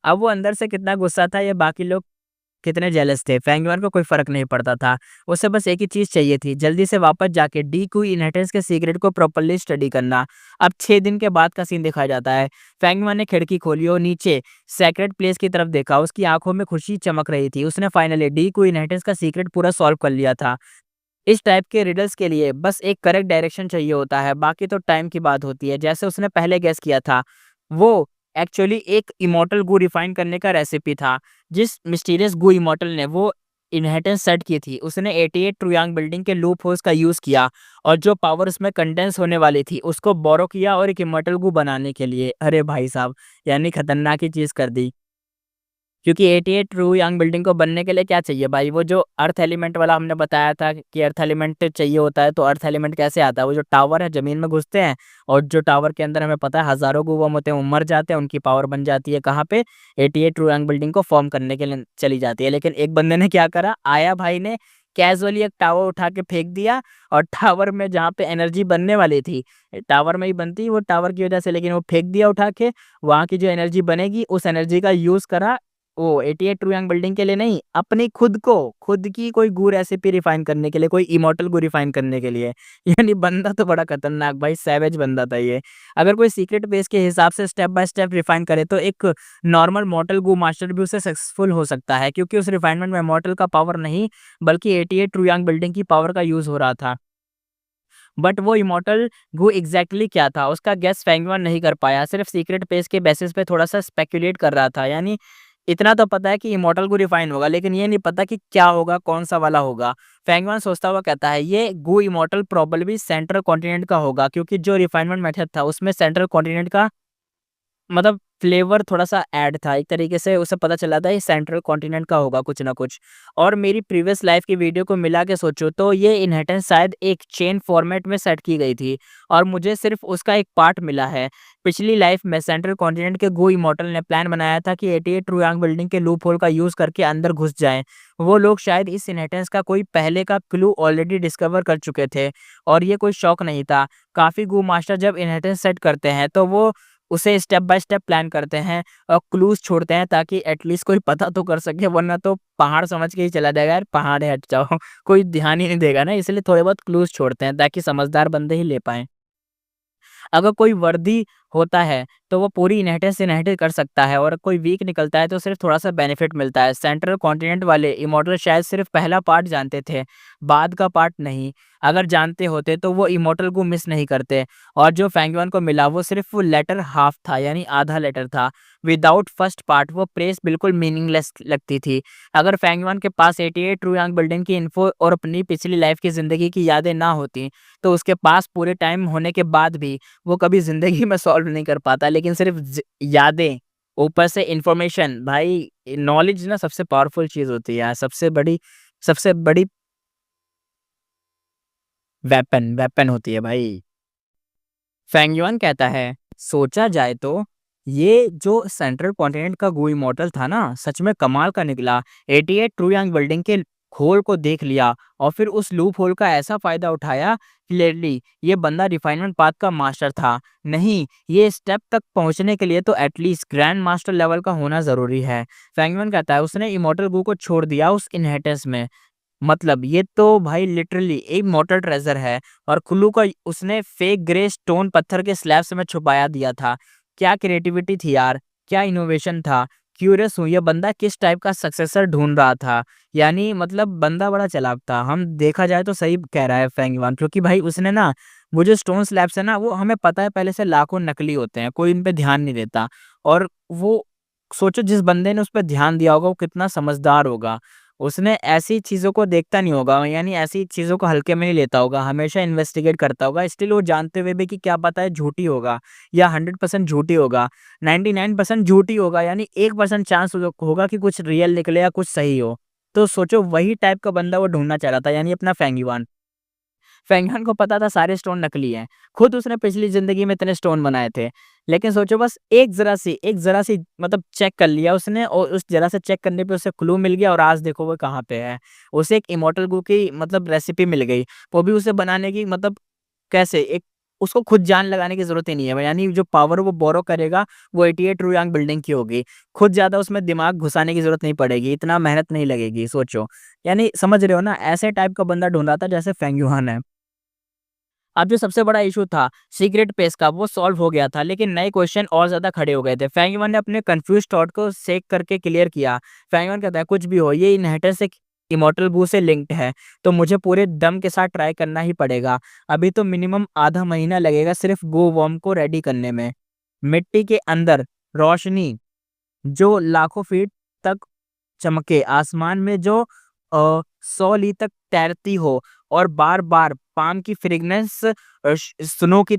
अब वो अंदर से कितना गुस्सा था ये बाकी लोग कितने जेलस थे, फैंगमैन को कोई फर्क नहीं पड़ता था। उसे बस एक ही चीज चाहिए थी, जल्दी से वापस जाके डी क्यू इनहेरिटेंस के सीक्रेट को प्रॉपर्ली स्टडी करना। अब 6 दिन के बाद का सीन दिखाया जाता है। फैंगमैन ने खिड़की खोली और नीचे सेक्रेट प्लेस की तरफ देखा। उसकी आंखों में खुशी चमक रही थी, उसने फाइनली डी क्यू इनहेरिटेंस का सीक्रेट पूरा सॉल्व कर लिया था। इस टाइप के रिडल्स के लिए बस एक करेक्ट डायरेक्शन चाहिए होता है, बाकी तो टाइम की बात होती है। जैसे उसने पहले गेस किया था, वो एक्चुअली एक इमॉर्टल गू रिफाइन करने का रेसिपी था। जिस मिस्टीरियस गू इमॉर्टल ने वो इनहेरिटेंस सेट की थी, उसने 88 ट्रुयांग बिल्डिंग के लूप होल्स का यूज किया और जो पावर उसमें कंडेंस होने वाली थी उसको बोरो किया और एक इमॉर्टल गू बनाने के लिए। अरे भाई साहब, यानी खतरनाक ही चीज कर दी। क्योंकि 88 ट्रू यंग बिल्डिंग को बनने के लिए क्या चाहिए भाई, वो जो अर्थ एलिमेंट वाला हमने बताया था कि अर्थ एलिमेंट चाहिए होता है, तो अर्थ एलिमेंट कैसे आता है, वो जो टावर है जमीन में घुसते हैं और जो टावर के अंदर हमें पता है हजारों गुवम होते हैं, वो मर जाते हैं, उनकी पावर बन जाती है कहाँ पे, 88 ट्रू यंग बिल्डिंग को फॉर्म करने के लिए चली जाती है। लेकिन एक बंदे ने क्या करा, आया भाई ने कैजुअली एक टावर उठा के फेंक दिया और टावर में जहाँ पे एनर्जी बनने वाली थी, टावर में ही बनती वो टावर की वजह से, लेकिन वो फेंक दिया उठा के। वहां की जो एनर्जी बनेगी उस एनर्जी का यूज करा, वो 88 ट्रू यंग बिल्डिंग के लिए नहीं, अपनी खुद को, खुद की कोई गू रेसिपी रिफाइन करने के लिए, कोई इमॉर्टल गू रिफाइन करने के लिए। यानी बंदा तो बड़ा खतरनाक भाई, सैवेज बंदा था ये। अगर कोई सीक्रेट बेस के हिसाब से स्टेप बाय स्टेप रिफाइन करे तो एक नॉर्मल मॉर्टल गू मास्टर भी उससे सक्सेसफुल हो सकता है, क्योंकि उस रिफाइनमेंट में मॉर्टल का पावर नहीं बल्कि 88 ट्रू यंग बिल्डिंग की पावर का यूज हो रहा था। बट वो इमॉर्टल गु एग्जैक्टली क्या था उसका गेस फैंगमैन नहीं कर पाया, सिर्फ सीक्रेट पेज के बेसिस पे थोड़ा सा स्पेकुलेट कर रहा था। यानी इतना तो पता है कि इमॉर्टल गु रिफाइन होगा, लेकिन ये नहीं पता कि क्या होगा, कौन सा वाला होगा। फैंगमैन सोचता हुआ कहता है ये गु इमॉर्टल प्रोबेबली सेंट्रल कॉन्टिनेंट का होगा, क्योंकि जो रिफाइनमेंट मेथड था उसमें सेंट्रल कॉन्टिनेंट का मतलब फ्लेवर थोड़ा-सा ऐड था। एक तरीके से उसे पता चला था ये सेंट्रल कॉन्टिनेंट का होगा कुछ ना कुछ। और मेरी प्रीवियस लाइफ़ की वीडियो को मिला के सोचो तो ये इनहेरिटेंस शायद एक चेन फॉर्मेट में सेट की गई थी और मुझे सिर्फ़ उसका एक पार्ट मिला है। पिछली लाइफ़ में सेंट्रल कॉन्टिनेंट के गो इमॉर्टल ने प्लान बनाया था कि 88 ट्रुयांग बिल्डिंग के लूप होल का यूज़ करके अंदर घुस जाएँ। वो लोग शायद इस इनहेरिटेंस का कोई पहले का क्लू ऑलरेडी डिस्कवर कर चुके थे और ये कोई शॉक नहीं था। काफ़ी गो मास्टर जब इनहेरिटेंस सेट करते हैं तो वो उसे स्टेप बाय स्टेप प्लान करते हैं और क्लूज़ छोड़ते हैं ताकि एटलीस्ट कोई पता तो कर सके, वरना तो पहाड़ समझ के ही चला जाएगा यार, पहाड़ है हट जाओ। कोई ध्यान ही नहीं देगा ना, इसलिए थोड़े बहुत क्लूज़ छोड़ते हैं ताकि समझदार बंदे ही ले पाएँ। अगर कोई वर्दी होता है तो वो पूरी इनहेरिटेंस से इनहेरिट कर सकता है और कोई वीक निकलता है तो सिर्फ थोड़ा-सा बेनिफिट मिलता है। सेंट्रल कॉन्टिनेंट वाले इमॉर्टल शायद सिर्फ पहला पार्ट जानते थे, बाद का पार्ट नहीं। अगर जानते होते तो वो इमॉर्टल को मिस नहीं करते और जो फैंगयुआन को मिला वो सिर्फ वो लेटर हाफ था, यानी आधा लेटर था। विदाउट फर्स्ट पार्ट वो प्रेस बिल्कुल मीनिंगलेस लगती थी। अगर फैंगयुआन के पास 88 ट्रू यांग बिल्डिंग की इन्फो और अपनी पिछली लाइफ की ज़िंदगी की यादें ना होती, तो उसके पास पूरे टाइम होने के बाद भी वो कभी ज़िंदगी में सॉल्व नहीं कर पाता, लेकिन सिर्फ़ यादें, ऊपर से इन्फॉर्मेशन। भाई नॉलेज ना सबसे पावरफुल चीज़ होती है यार, सबसे बड़ी वेपन वेपन होती है भाई। फेंगयुआन कहता है, सोचा जाए तो ये जो सेंट्रल कॉन्टिनेंट का गू इमॉर्टल था ना, सच में कमाल का निकला। 88 ट्रू यांग बिल्डिंग के खोल को देख लिया और फिर उस लूप होल का ऐसा फायदा उठाया। क्लियरली ये बंदा रिफाइनमेंट पाथ का मास्टर था। नहीं, ये स्टेप तक पहुंचने के लिए तो एटलीस्ट ग्रैंड मास्टर लेवल का होना जरूरी है। फेंगमैन कहता है उसने इमॉर्टल गू को छोड़ दिया उस इनहेरिटेंस में। मतलब ये तो भाई लिटरली एक मॉर्टल ट्रेजर है और कुल्लू का उसने फेक ग्रे स्टोन पत्थर के स्लैब्स में छुपाया दिया था। क्या क्रिएटिविटी थी यार, क्या इनोवेशन था। क्यूरियस हूँ ये बंदा किस टाइप का सक्सेसर ढूंढ रहा था। यानी मतलब बंदा बड़ा चालाक था, हम देखा जाए तो सही कह रहा है फेंगवान, क्योंकि भाई उसने ना वो जो स्टोन स्लैब्स है ना, वो हमें पता है पहले से लाखों नकली होते हैं, कोई इन पे ध्यान नहीं देता। और वो सोचो जिस बंदे ने उस पर ध्यान दिया होगा वो कितना समझदार होगा। उसने ऐसी चीज़ों को देखता नहीं होगा, यानी ऐसी चीज़ों को हल्के में नहीं लेता होगा, हमेशा इन्वेस्टिगेट करता होगा। स्टिल वो जानते हुए भी कि क्या पता है झूठी होगा या 100% झूठी होगा, 99% झूठी होगा, यानी 1% चांस होगा कि कुछ रियल निकले या कुछ सही हो। तो सोचो वही टाइप का बंदा वो ढूँढना चाह रहा था, यानी अपना फेंगयुआन। फेंगहान को पता था सारे स्टोन नकली हैं। खुद उसने पिछली ज़िंदगी में इतने स्टोन बनाए थे। लेकिन सोचो बस एक ज़रा-सी मतलब चेक कर लिया उसने और उस ज़रा से चेक करने पे उसे क्लू मिल गया और आज देखो वो कहाँ पे है। उसे एक इमॉर्टल गू की मतलब रेसिपी मिल गई। वो भी उसे बनाने की मतलब कैसे एक उसको खुद जान लगाने की ज़रूरत ही नहीं है। यानी जो पावर वो बोरो करेगा वो 88 रुयांग बिल्डिंग की होगी। खुद ज़्यादा उसमें दिमाग घुसाने की ज़रूरत नहीं पड़ेगी, इतना मेहनत नहीं लगेगी सोचो। यानी समझ रहे हो ना ऐसे टाइप का बंदा ढूँढ रहा था जैसे फेंगयुआन है। अब जो सबसे बड़ा इश्यू था सीक्रेट पेस का वो सॉल्व हो गया था, लेकिन नए क्वेश्चन और ज़्यादा खड़े हो गए थे। फेंगयुआन ने अपने कंफ्यूज थॉट को शेक करके क्लियर किया। फेंगयुआन कहता है कुछ भी हो ये इनहेरिटेंस से इमॉर्टल बू से लिंक्ड है, तो मुझे पूरे दम के साथ ट्राई करना ही पड़ेगा। अभी तो मिनिमम आधा महीना लगेगा सिर्फ गो वर्म को रेडी करने में। मिट्टी के अंदर रोशनी जो लाखों फीट तक चमके, आसमान में जो 100 ली तक तैरती हो और बार-बार पाम की फ्रेग्रेंस स्नो की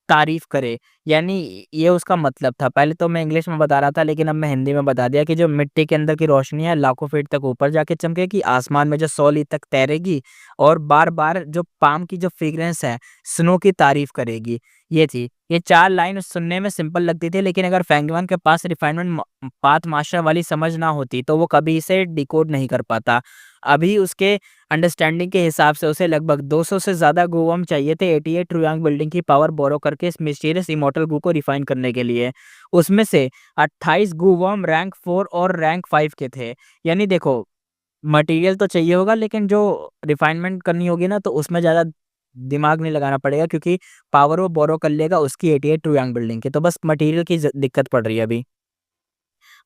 तारीफ़ करे। यानी ये उसका मतलब था। पहले तो मैं इंग्लिश में बता रहा था लेकिन अब मैं हिंदी में बता दिया कि जो मिट्टी के अंदर की रोशनी है लाखों फीट तक ऊपर जाके चमकेगी, आसमान में जो 100 ली तक तैरेगी और बार-बार जो पाम की जो फ्रेग्रेंस है, स्नो की तारीफ़ करेगी। ये थी। ये 4 लाइन सुनने में सिंपल लगती थी लेकिन अगर फेंगवान के पास रिफाइनमेंट पाथ मास्टर वाली समझ ना होती तो वो कभी इसे डिकोड नहीं कर पाता। अभी उसके अंडरस्टैंडिंग के हिसाब से उसे लगभग 200 से ज़्यादा गोवम चाहिए थे 88 ट्रुयांग बिल्डिंग की पावर बोरो करके इस मिस्टीरियस इमॉर्टल गू को रिफाइन करने के लिए। उसमें से 28 गूवर्म रैंक 4 और रैंक 5 के थे। यानी देखो मटेरियल तो चाहिए होगा लेकिन जो रिफाइनमेंट करनी होगी ना तो उसमें ज़्यादा दिमाग नहीं लगाना पड़ेगा क्योंकि पावर वो बोरो कर लेगा उसकी 88 ट्रुयांग बिल्डिंग की। तो बस मटेरियल की दिक्कत पड़ रही है अभी।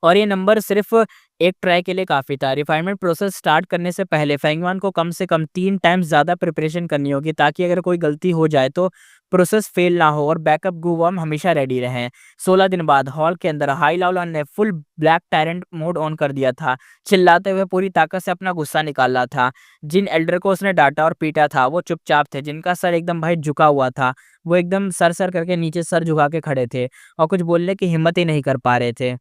और ये नंबर सिर्फ़ एक ट्राई के लिए काफ़ी था। रिफाइनमेंट प्रोसेस स्टार्ट करने से पहले फेंगवान को कम से कम 3 टाइम्स ज़्यादा प्रिपरेशन करनी होगी ताकि अगर कोई गलती हो जाए तो प्रोसेस फ़ेल ना हो और बैकअप गूवर्म हमेशा रेडी रहें। 16 दिन बाद हॉल के अंदर हाईलाउलन ने full black tyrant mode on कर दिया था। चिल्लाते हुए पूरी ताकत से अपना गुस्सा निकाल रहा था। जिन एल्डर को उसने डाँटा और पीटा था वो चुपचाप थे, जिनका सर एकदम भाई झुका हुआ था। वो एकदम सर-सर करके नीचे सर झुका के खड़े थे और कुछ बोलने की हिम्मत ही नहीं कर पा रहे थे।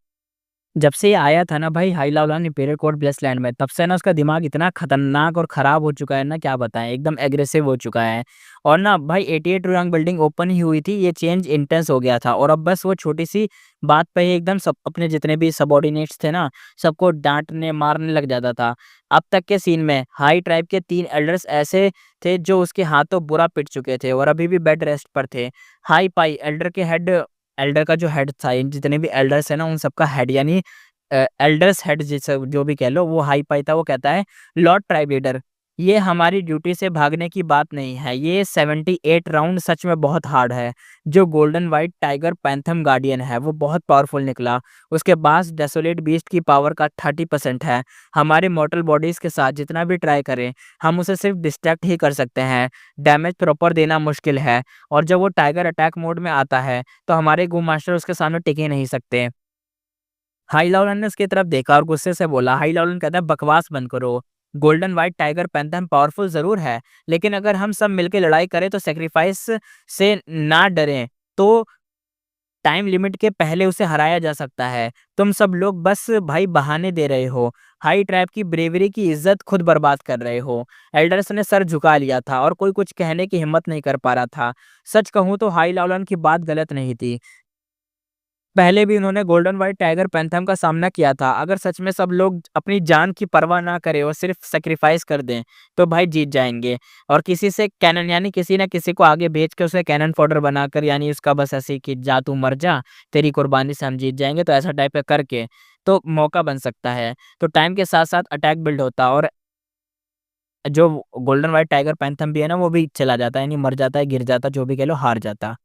जब से ये आया था ना भाई हाइलाउलान इंपीरियल कोर्ट ब्लेसलैंड में, तब से ना उसका दिमाग इतना खतरनाक और खराब हो चुका है ना क्या बताएँ, एकदम एग्रेसिव हो चुका है। और ना भाई 88 रुयांग बिल्डिंग ओपन ही हुई थी, ये चेंज इंटेंस हो गया था और अब बस वो छोटी-सी बात पे ही एकदम सब अपने जितने भी सबॉर्डिनेट्स थे ना, सबको डाँटने, मारने लग जाता था। अब तक के सीन में हाई ट्राइब के 3 एल्डर्स ऐसे थे जो उसके हाथों बुरा पिट चुके थे और अभी भी बेड रेस्ट पर थे। हाई पाई एल्डर का जो हेड था, इन जितने भी एल्डर्स हैं ना, उन सबका हेड यानी एल्डर्स हेड जिसे जो भी कह लो, वो हाई पाई था, वो कहता है, "लॉर्ड ट्राइब लीडर, ये हमारी ड्यूटी से भागने की बात नहीं है। ये 78 राउंड सच में बहुत हार्ड है। जो गोल्डन व्हाइट टाइगर पैंथम गार्डियन है, वो बहुत पावरफुल निकला। उसके पास डेसोलेट बीस्ट की पावर का 30% है। हमारे मॉर्टल बॉडीज़ के साथ जितना भी ट्राई करें, हम उसे सिर्फ डिस्ट्रैक्ट ही कर सकते हैं। डैमेज प्रॉपर देना मुश्किल है और जब वो टाइगर अटैक मोड में आता है, तो हमारे गू मास्टर उसके सामने टिक ही नहीं सकते। हाईलाउलन ने उसकी तरफ देखा और गुस्से से बोला, हाईलाउलन कहता है बकवास बंद करो। Golden white tiger panther powerful ज़रूर है, लेकिन अगर हम सब मिलके लड़ाई करें तो सैक्रिफाइस से ना डरें, तो टाइम लिमिट के पहले उसे हराया जा सकता है। तुम सब लोग बस भाई बहाने दे रहे हो। हाई ट्राइब की ब्रेवरी की इज़्ज़त खुद बर्बाद कर रहे हो। एल्डर्स ने सर झुका लिया था और कोई कुछ कहने की हिम्मत नहीं कर पा रहा था। सच कहूँ तो हाईलाउलन की बात गलत नहीं थी। पहले भी उन्होंने गोल्डन व्हाइट टाइगर पैंथम का सामना किया था। अगर सच में सब लोग अपनी जान की परवाह ना करें और सिर्फ सैक्रिफाइस कर दें, तो भाई जीत जाएँगे। और किसी से कैनन यानी किसी न किसी को आगे भेज के उसे कैनन फॉडर बनाकर यानी उसका बस ऐसे ही कि जा तू मर जा, तेरी कुर्बानी से हम जीत जाएँगे, तो ऐसा टाइप का करके, तो मौका बन सकता है। तो टाइम के साथ-साथ अटैक बिल्ड होता और जो गोल्डन व्हाइट टाइगर पैंथम भी है ना, वो भी चला जाता है, यानी मर जाता है, गिर जाता, जो भी कह लो, हार जाता।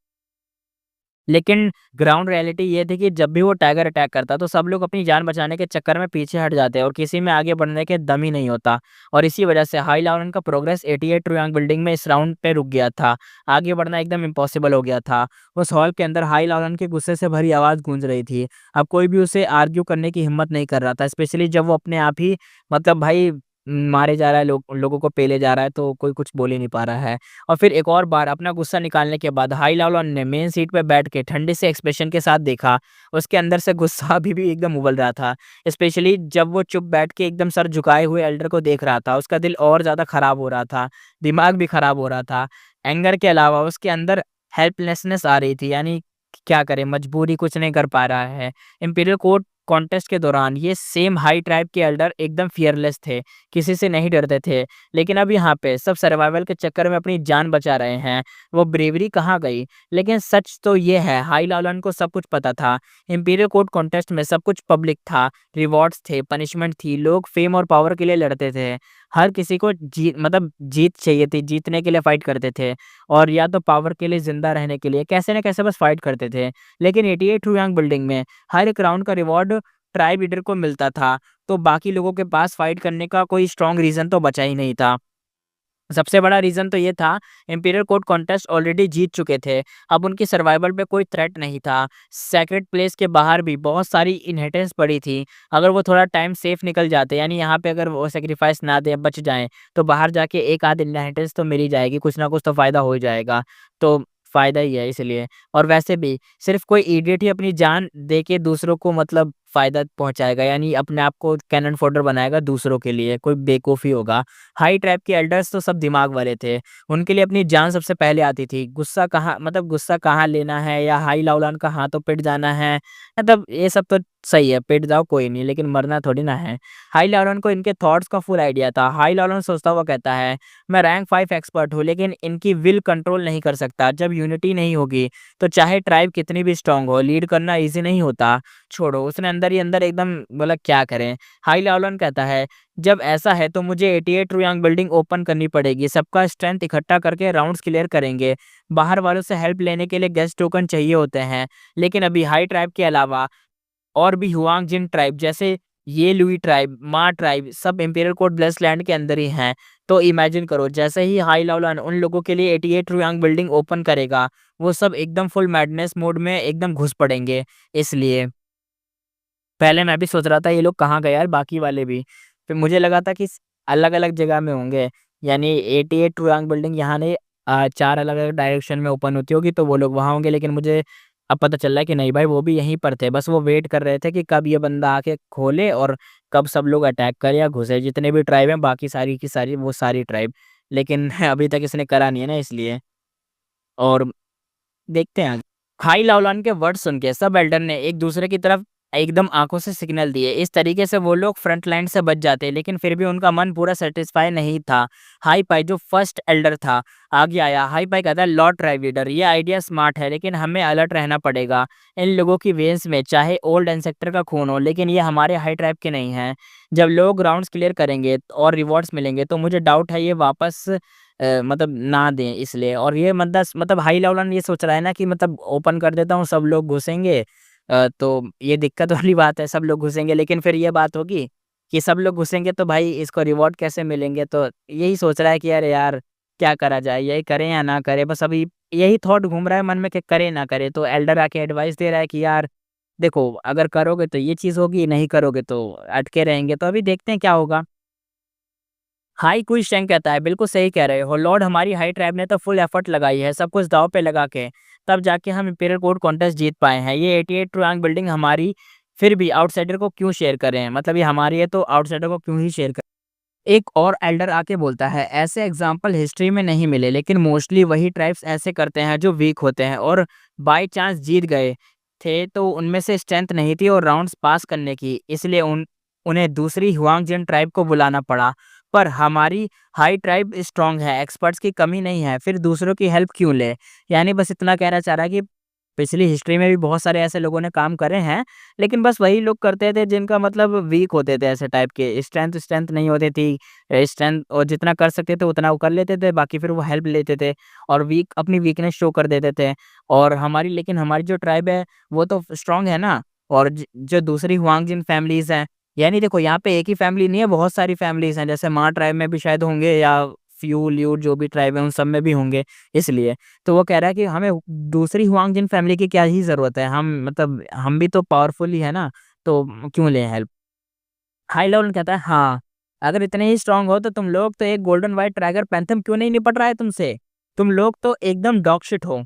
लेकिन ग्राउंड रियलिटी ये थी कि जब भी वो टाइगर अटैक करता तो सब लोग अपनी जान बचाने के चक्कर में पीछे हट जाते और किसी में आगे बढ़ने के दम ही नहीं होता और इसी वजह से हाई लाउन का प्रोग्रेस 88 रुयांग बिल्डिंग में इस राउंड पे रुक गया था। आगे बढ़ना एकदम इम्पॉसिबल हो गया था। उस हॉल के अंदर हाई लाउन के गुस्से से भरी आवाज़ गूंज रही थी। अब कोई भी उसे आर्ग्यू करने की हिम्मत नहीं कर रहा था, स्पेशली जब वो अपने आप ही मतलब भाई मारे जा रहा है, लोगों को पेले जा रहा है, तो कोई कुछ बोल ही नहीं पा रहा है। और फिर एक और बार अपना गुस्सा निकालने के बाद हाई लॉलन ने मेन सीट पे बैठ के ठंडे से एक्सप्रेशन के साथ देखा। उसके अंदर से गुस्सा अभी भी एकदम उबल रहा था, स्पेशली जब वो चुप बैठ के एकदम सर झुकाए हुए एल्डर को देख रहा था। उसका दिल और ज़्यादा खराब हो रहा था, दिमाग भी खराब हो रहा था। एंगर के अलावा उसके अंदर हेल्पलेसनेस आ रही थी, यानी क्या करे, मजबूरी, कुछ नहीं कर पा रहा है। इंपीरियल कोर्ट कॉन्टेस्ट के दौरान ये सेम हाई ट्राइब के एल्डर एकदम फियरलेस थे, किसी से नहीं डरते थे। लेकिन अब यहाँ पे सब सर्वाइवल के चक्कर में अपनी जान बचा रहे हैं। वो ब्रेवरी कहाँ गई? लेकिन सच तो ये है, हाई लॉलन को सब कुछ पता था। इंपीरियल कोर्ट कॉन्टेस्ट में सब कुछ पब्लिक था, रिवॉर्ड्स थे, पनिशमेंट थी, लोग फेम और पावर के लिए लड़ते थे। हर किसी को जीत चाहिए थी, जीतने के लिए फाइट करते थे, और या तो पावर के लिए, जिंदा रहने के लिए, कैसे न कैसे बस फाइट करते थे। लेकिन 88 हुयांग बिल्डिंग में हर एक राउंड का रिवॉर्ड ट्राइब लीडर को मिलता था, तो बाकी लोगों के पास फाइट करने का कोई स्ट्रॉन्ग रीज़न तो बचा ही नहीं था। सबसे बड़ा रीज़न तो ये था, इंपीरियल कोर्ट कॉन्टेस्ट ऑलरेडी जीत चुके थे, अब उनकी सर्वाइवल पे कोई थ्रेट नहीं था। सेक्रेट प्लेस के बाहर भी बहुत सारी इनहेरिटेंस पड़ी थी, अगर वो थोड़ा टाइम सेफ निकल जाते, यानी यहाँ पे अगर वो सैक्रिफाइस ना दें, बच जाएँ, तो बाहर जाके एक आध इनहेरिटेंस तो मिल ही जाएगी, कुछ ना कुछ तो फ़ायदा हो ही जाएगा। तो फ़ायदा ही है इसलिए। और वैसे भी सिर्फ़ कोई इडियट ही अपनी जान दे के दूसरों को मतलब फ़ायदा पहुँचाएगा, यानी अपने आप को कैनन फॉडर बनाएगा दूसरों के लिए, कोई बेवकूफ़ ही होगा। हाई ट्राइब के एल्डर्स तो सब दिमाग वाले थे, उनके लिए अपनी जान सबसे पहले आती थी। गुस्सा कहाँ लेना है, या हाई लाउलान का हाथों पिट जाना है, मतलब ये सब तो सही है, पिट जाओ कोई नहीं, लेकिन मरना थोड़ी ना है। हाई लाउलान को इनके थॉट्स का फुल आइडिया था। हाई लाउलान सोचता हुआ कहता है, मैं रैंक 5 एक्सपर्ट हूँ, लेकिन इनकी विल कंट्रोल नहीं कर सकता। जब यूनिटी नहीं होगी, तो चाहे ट्राइब कितनी भी स्ट्रांग हो, लीड करना ईज़ी नहीं होता। छोड़ो, उसने अंदर ही अंदर एकदम बोला क्या करें। हाई लाउलान कहता है, जब ऐसा है तो मुझे 88 रुयांग बिल्डिंग ओपन करनी पड़ेगी, सबका स्ट्रेंथ इकट्ठा करके राउंड्स क्लियर करेंगे। बाहर वालों से हेल्प लेने के लिए गेस्ट टोकन चाहिए होते हैं, लेकिन अभी हाई ट्राइब के अलावा और भी हुआंग जिन ट्राइब, जैसे ये लुई ट्राइब, मा ट्राइब, सब इंपीरियल कोर्ट ब्लेस्ड लैंड के अंदर ही हैं। तो इमेजिन करो, जैसे ही हाई लाउलान उन लोगों के लिए 88 रुयांग बिल्डिंग ओपन करेगा, वो सब एकदम फुल मैडनेस मोड में एकदम घुस पड़ेंगे। इसलिए पहले मैं भी सोच रहा था ये लोग कहाँ गए यार, बाकी वाले भी। फिर मुझे लगा था कि अलग-अलग जगह में होंगे, यानी 88 रुयांग बिल्डिंग यहाँ नहीं, 4 अलग-अलग डायरेक्शन में ओपन होती होगी, तो वो लोग वहाँ होंगे। लेकिन मुझे अब पता चल रहा है कि नहीं भाई, वो भी यहीं पर थे। बस वो वेट कर रहे थे कि कब ये बंदा आके खोले और कब सब लोग अटैक करे या घुसे। जितने भी ट्राइब हैं, बाकी सारी की सारी वो सारी ट्राइब। लेकिन अभी तक इसने करा नहीं है ना, इसलिए। और देखते हैं आगे। हाई लाउलान के वर्ड सुन के सब एल्डर ने एक दूसरे की तरफ एकदम आंखों से सिग्नल दिए। इस तरीके से वो लोग फ्रंट लाइन से बच जाते, लेकिन फिर भी उनका मन पूरा सेटिस्फाई नहीं था। हाई पाई जो फर्स्ट एल्डर था, आगे आया। हाई पाई कहता है, लॉर्ड ट्राइब लीडर, ये आइडिया स्मार्ट है, लेकिन हमें अलर्ट रहना पड़ेगा। इन लोगों की वेन्स में चाहे ओल्ड एंसेक्टर का खून हो, लेकिन ये हमारे हाई ट्राइब के नहीं हैं। जब लोग राउंड्स क्लियर करेंगे और रिवॉर्ड्स मिलेंगे, तो मुझे डाउट है ये वापस मतलब ना दें, इसलिए। और ये मतलब हाई लेवल ये सोच रहा है ना कि मतलब ओपन कर देता हूँ, सब लोग घुसेंगे, तो ये दिक्कत वाली बात है, सब लोग घुसेंगे, लेकिन फिर ये बात होगी कि सब लोग घुसेंगे तो भाई इसको रिवॉर्ड कैसे मिलेंगे? तो यही सोच रहा है कि अरे यार, क्या करा जाए, यही करें या ना करें? बस अभी यही थॉट घूम रहा है मन में कि करे ना करे। तो एल्डर आके एडवाइस दे रहा है कि यार देखो, अगर करोगे तो ये चीज़ होगी, नहीं करोगे तो अटके रहेंगे। तो अभी देखते हैं क्या होगा। हाई क्विज शैंक कहता है, बिल्कुल सही कह रहे हो लॉर्ड, हमारी हाई ट्राइब ने तो फुल एफर्ट लगाई है, सब कुछ दांव पे लगा के, तब जाके हम इंपीरियल कोर्ट कॉन्टेस्ट जीत पाए हैं। ये 88 रैंक बिल्डिंग हमारी, फिर भी आउटसाइडर को क्यों शेयर करें? मतलब ये हमारी है तो आउटसाइडर को क्यों ही शेयर करें? एक और एल्डर आके बोलता है, ऐसे एग्जाम्पल हिस्ट्री में नहीं मिले, लेकिन मोस्टली वही ट्राइब्स ऐसे करते हैं जो वीक होते हैं और बाई चांस जीत गए थे, तो उनमें से स्ट्रेंथ नहीं थी और राउंड्स पास करने की, इसलिए उन्हें दूसरी हुआंगजिन ट्राइब को बुलाना पड़ा। पर हमारी हाई ट्राइब स्ट्रांग है, एक्सपर्ट्स की कमी नहीं है, फिर दूसरों की हेल्प क्यों ले? यानी बस इतना कहना चाह रहा है कि पिछली हिस्ट्री में भी बहुत सारे ऐसे लोगों ने काम करे हैं, लेकिन बस वही लोग करते थे जिनका मतलब वीक होते थे, ऐसे टाइप के, स्ट्रेंथ स्ट्रेंथ नहीं होती थी। स्ट्रेंथ और जितना कर सकते थे उतना वो कर लेते थे, बाकी फिर वो हेल्प लेते थे और अपनी वीकनेस शो कर देते थे। और लेकिन हमारी जो ट्राइब है वो तो स्ट्रांग है ना। और जो दूसरी हुआंगजिन फैमिलीज हैं, यानी देखो यहाँ पे एक ही फैमिली नहीं है, बहुत सारी फैमिलीज हैं, जैसे माँ ट्राइब में भी शायद होंगे, या फ्यू लियू जो भी ट्राइब है उन सब में भी होंगे, इसलिए। तो वो कह रहा है कि हमें दूसरी हुआंगजिन फैमिली की क्या ही ज़रूरत है, हम मतलब हम भी तो पावरफुल ही है ना, तो क्यों लें हेल्प? हाई लेवल कहता है, हाँ, अगर इतने ही स्ट्रांग हो तो तुम लोग तो एक गोल्डन व्हाइट टाइगर पैंथम क्यों नहीं निपट रहा है तुमसे? तुम लोग तो एकदम डॉग शिट हो।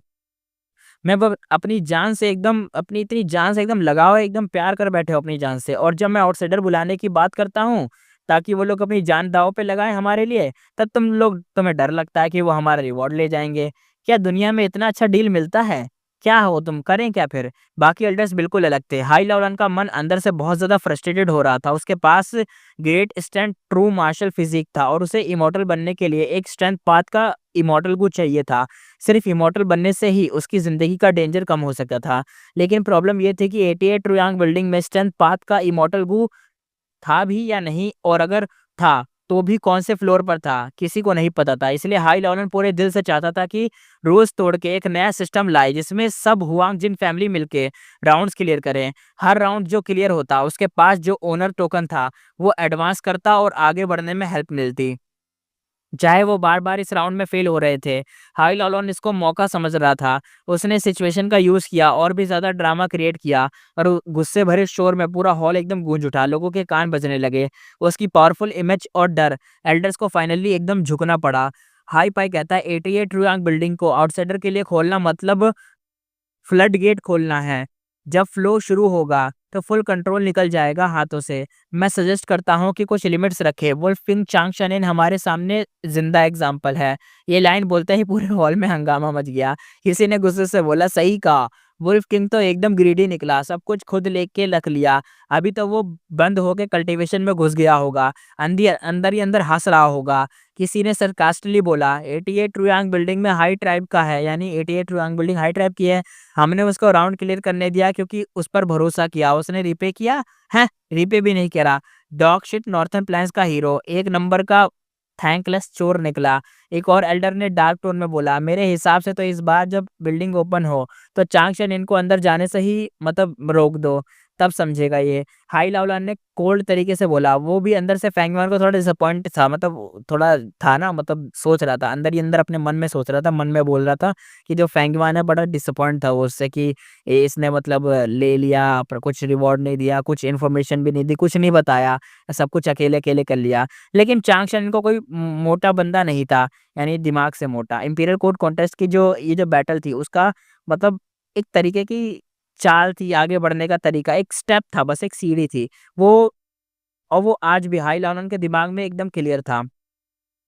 मैं अपनी जान से एकदम अपनी इतनी जान से एकदम लगाव है, एकदम प्यार कर बैठे हो अपनी जान से, और जब मैं आउटसाइडर बुलाने की बात करता हूँ ताकि वो लोग अपनी जान दांव पे लगाएं हमारे लिए, तब तुम्हें डर लगता है कि वो हमारा रिवॉर्ड ले जाएंगे। क्या दुनिया में इतना अच्छा डील मिलता है? क्या हो तुम, करें क्या फिर? बाकी एल्डर्स बिल्कुल अलग थे। हाई लेवलन का मन अंदर से बहुत ज्यादा फ्रस्ट्रेटेड हो रहा था। उसके पास great strength true martial physique था और उसे इमोर्टल बनने के लिए एक स्ट्रेंथ पाथ का इमोर्टल को चाहिए था। सिर्फ इमॉर्टल बनने से ही उसकी ज़िंदगी का डेंजर कम हो सकता था। लेकिन प्रॉब्लम ये थी कि 88 रुयांग बिल्डिंग में स्ट्रेंथ पाथ का इमॉर्टल गू था भी या नहीं, और अगर था तो भी कौन से फ्लोर पर था, किसी को नहीं पता था। इसलिए हाई लॉरेन पूरे दिल से चाहता था कि रूल्स तोड़ के एक नया सिस्टम लाए जिसमें सब हुआंग जिन फैमिली मिलके राउंड्स क्लियर करें। हर राउंड जो क्लियर होता उसके पास जो ओनर टोकन था वो एडवांस करता और आगे बढ़ने में हेल्प मिलती, चाहे वो बार-बार इस राउंड में फेल हो रहे थे। हाई लॉलन इसको मौका समझ रहा था। उसने सिचुएशन का यूज़ किया और भी ज़्यादा ड्रामा क्रिएट किया और गुस्से भरे शोर में पूरा हॉल एकदम गूंज उठा। लोगों के कान बजने लगे। उसकी पावरफुल इमेज और डर एल्डर्स को फाइनली एकदम झुकना पड़ा। हाई पाई कहता है 88 रुयांग बिल्डिंग को आउटसाइडर के लिए खोलना मतलब फ्लड गेट खोलना है। जब फ्लो शुरू होगा तो फुल कंट्रोल निकल जाएगा हाथों से। मैं सजेस्ट करता हूँ कि कुछ लिमिट्स रखें। वुल्फकिंग चांगशनेन हमारे सामने जिंदा एग्जाम्पल है। ये लाइन बोलते ही पूरे हॉल में हंगामा मच गया। किसी ने गुस्से से बोला, सही कहा, वुल्फ किंग तो एकदम ग्रीडी निकला, सब कुछ खुद लेके रख लिया। अभी तो वो बंद होके कल्टीवेशन में घुस गया होगा, अंदर ही अंदर हंस रहा होगा। किसी ने सरकास्टिकली बोला, 88 रुयांग बिल्डिंग में हाई ट्राइब का है, यानी 88 रुयांग बिल्डिंग हाई ट्राइब की है। हमने उसको राउंड क्लियर करने दिया क्योंकि उस पर भरोसा किया। उसने रीपे किया है? रीपे भी नहीं करा। डॉग शिट नॉर्थर्न प्लान्स का हीरो, एक नंबर का थैंकलेस चोर निकला। एक और एल्डर ने डार्क टोन में बोला, मेरे हिसाब से तो इस बार जब बिल्डिंग ओपन हो तो चांगशन इनको अंदर जाने से ही मतलब रोक दो, तब समझेगा ये। हाई लाओलान ने कोल्ड तरीके से बोला। वो भी अंदर से फेंगमान को थोड़ा डिसअपॉइंट था, मतलब थोड़ा था ना, मतलब सोच रहा था अंदर ही अंदर अपने मन में सोच रहा था, मन में बोल रहा था कि जो फेंगमान है बड़ा डिसअपॉइंट था वो उससे कि इसने मतलब ले लिया पर कुछ रिवॉर्ड नहीं दिया, कुछ इन्फॉर्मेशन भी नहीं दी, कुछ नहीं बताया, सब कुछ अकेले अकेले कर लिया। लेकिन चांगशन इनको कोई मोटा बंदा नहीं था, यानी दिमाग से मोटा। इंपीरियल कोड कॉन्टेस्ट की जो ये जो बैटल थी उसका मतलब एक तरीके की चाल थी, आगे बढ़ने का तरीका, एक स्टेप था, बस एक सीढ़ी थी। वो और वो आज भी हाई लॉरेन के दिमाग में एकदम क्लियर था।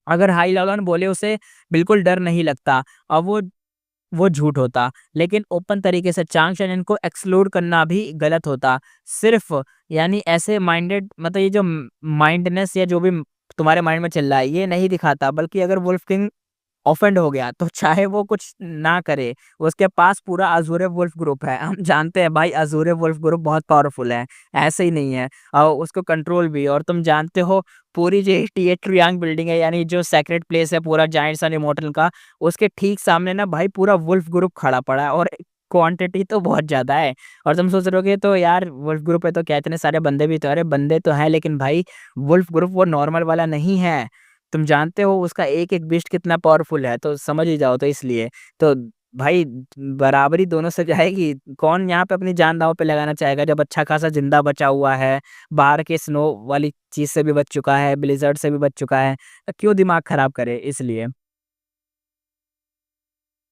अगर हाई लॉरेन बोले उसे बिल्कुल डर नहीं लगता और वो झूठ होता। लेकिन ओपन तरीके से चांग चैनल को एक्सक्लूड करना भी गलत होता। सिर्फ यानी ऐसे माइंडेड मतलब ये जो माइंडनेस या जो भी तुम्हारे माइंड में चल रहा है ये नहीं दिखाता, बल्कि अगर वुल्फ किंग ऑफेंड हो गया तो चाहे वो कुछ ना करे, उसके पास पूरा अज़ूरे वुल्फ ग्रुप है। हम जानते हैं भाई अज़ूरे वुल्फ ग्रुप बहुत पावरफुल है, ऐसे ही नहीं है, और उसको कंट्रोल भी। और तुम जानते हो पूरी जो 88 रियांग बिल्डिंग है, यानी जो सेक्रेट प्लेस है पूरा जायंट सन इमॉर्टल का, उसके ठीक सामने ना भाई पूरा वुल्फ ग्रुप खड़ा पड़ा है और क्वांटिटी तो बहुत ज़्यादा है। और तुम सोच रहे होगे तो यार वुल्फ ग्रुप है तो क्या इतने सारे बंदे भी तो, अरे बंदे तो हैं लेकिन भाई वुल्फ ग्रुप वो नॉर्मल वाला नहीं है। तुम जानते हो उसका एक-एक बीस्ट कितना पावरफुल है, तो समझ ही जाओ, तो इसलिए। तो भाई बराबरी दोनों से जाएगी, कौन यहाँ पे अपनी जान दाँव पे लगाना चाहेगा जब अच्छा खासा ज़िंदा बचा हुआ है, बाहर के स्नो वाली चीज़ से भी बच चुका है, ब्लिज़र्ड से भी बच चुका है, तो क्यों दिमाग खराब करे, इसलिए।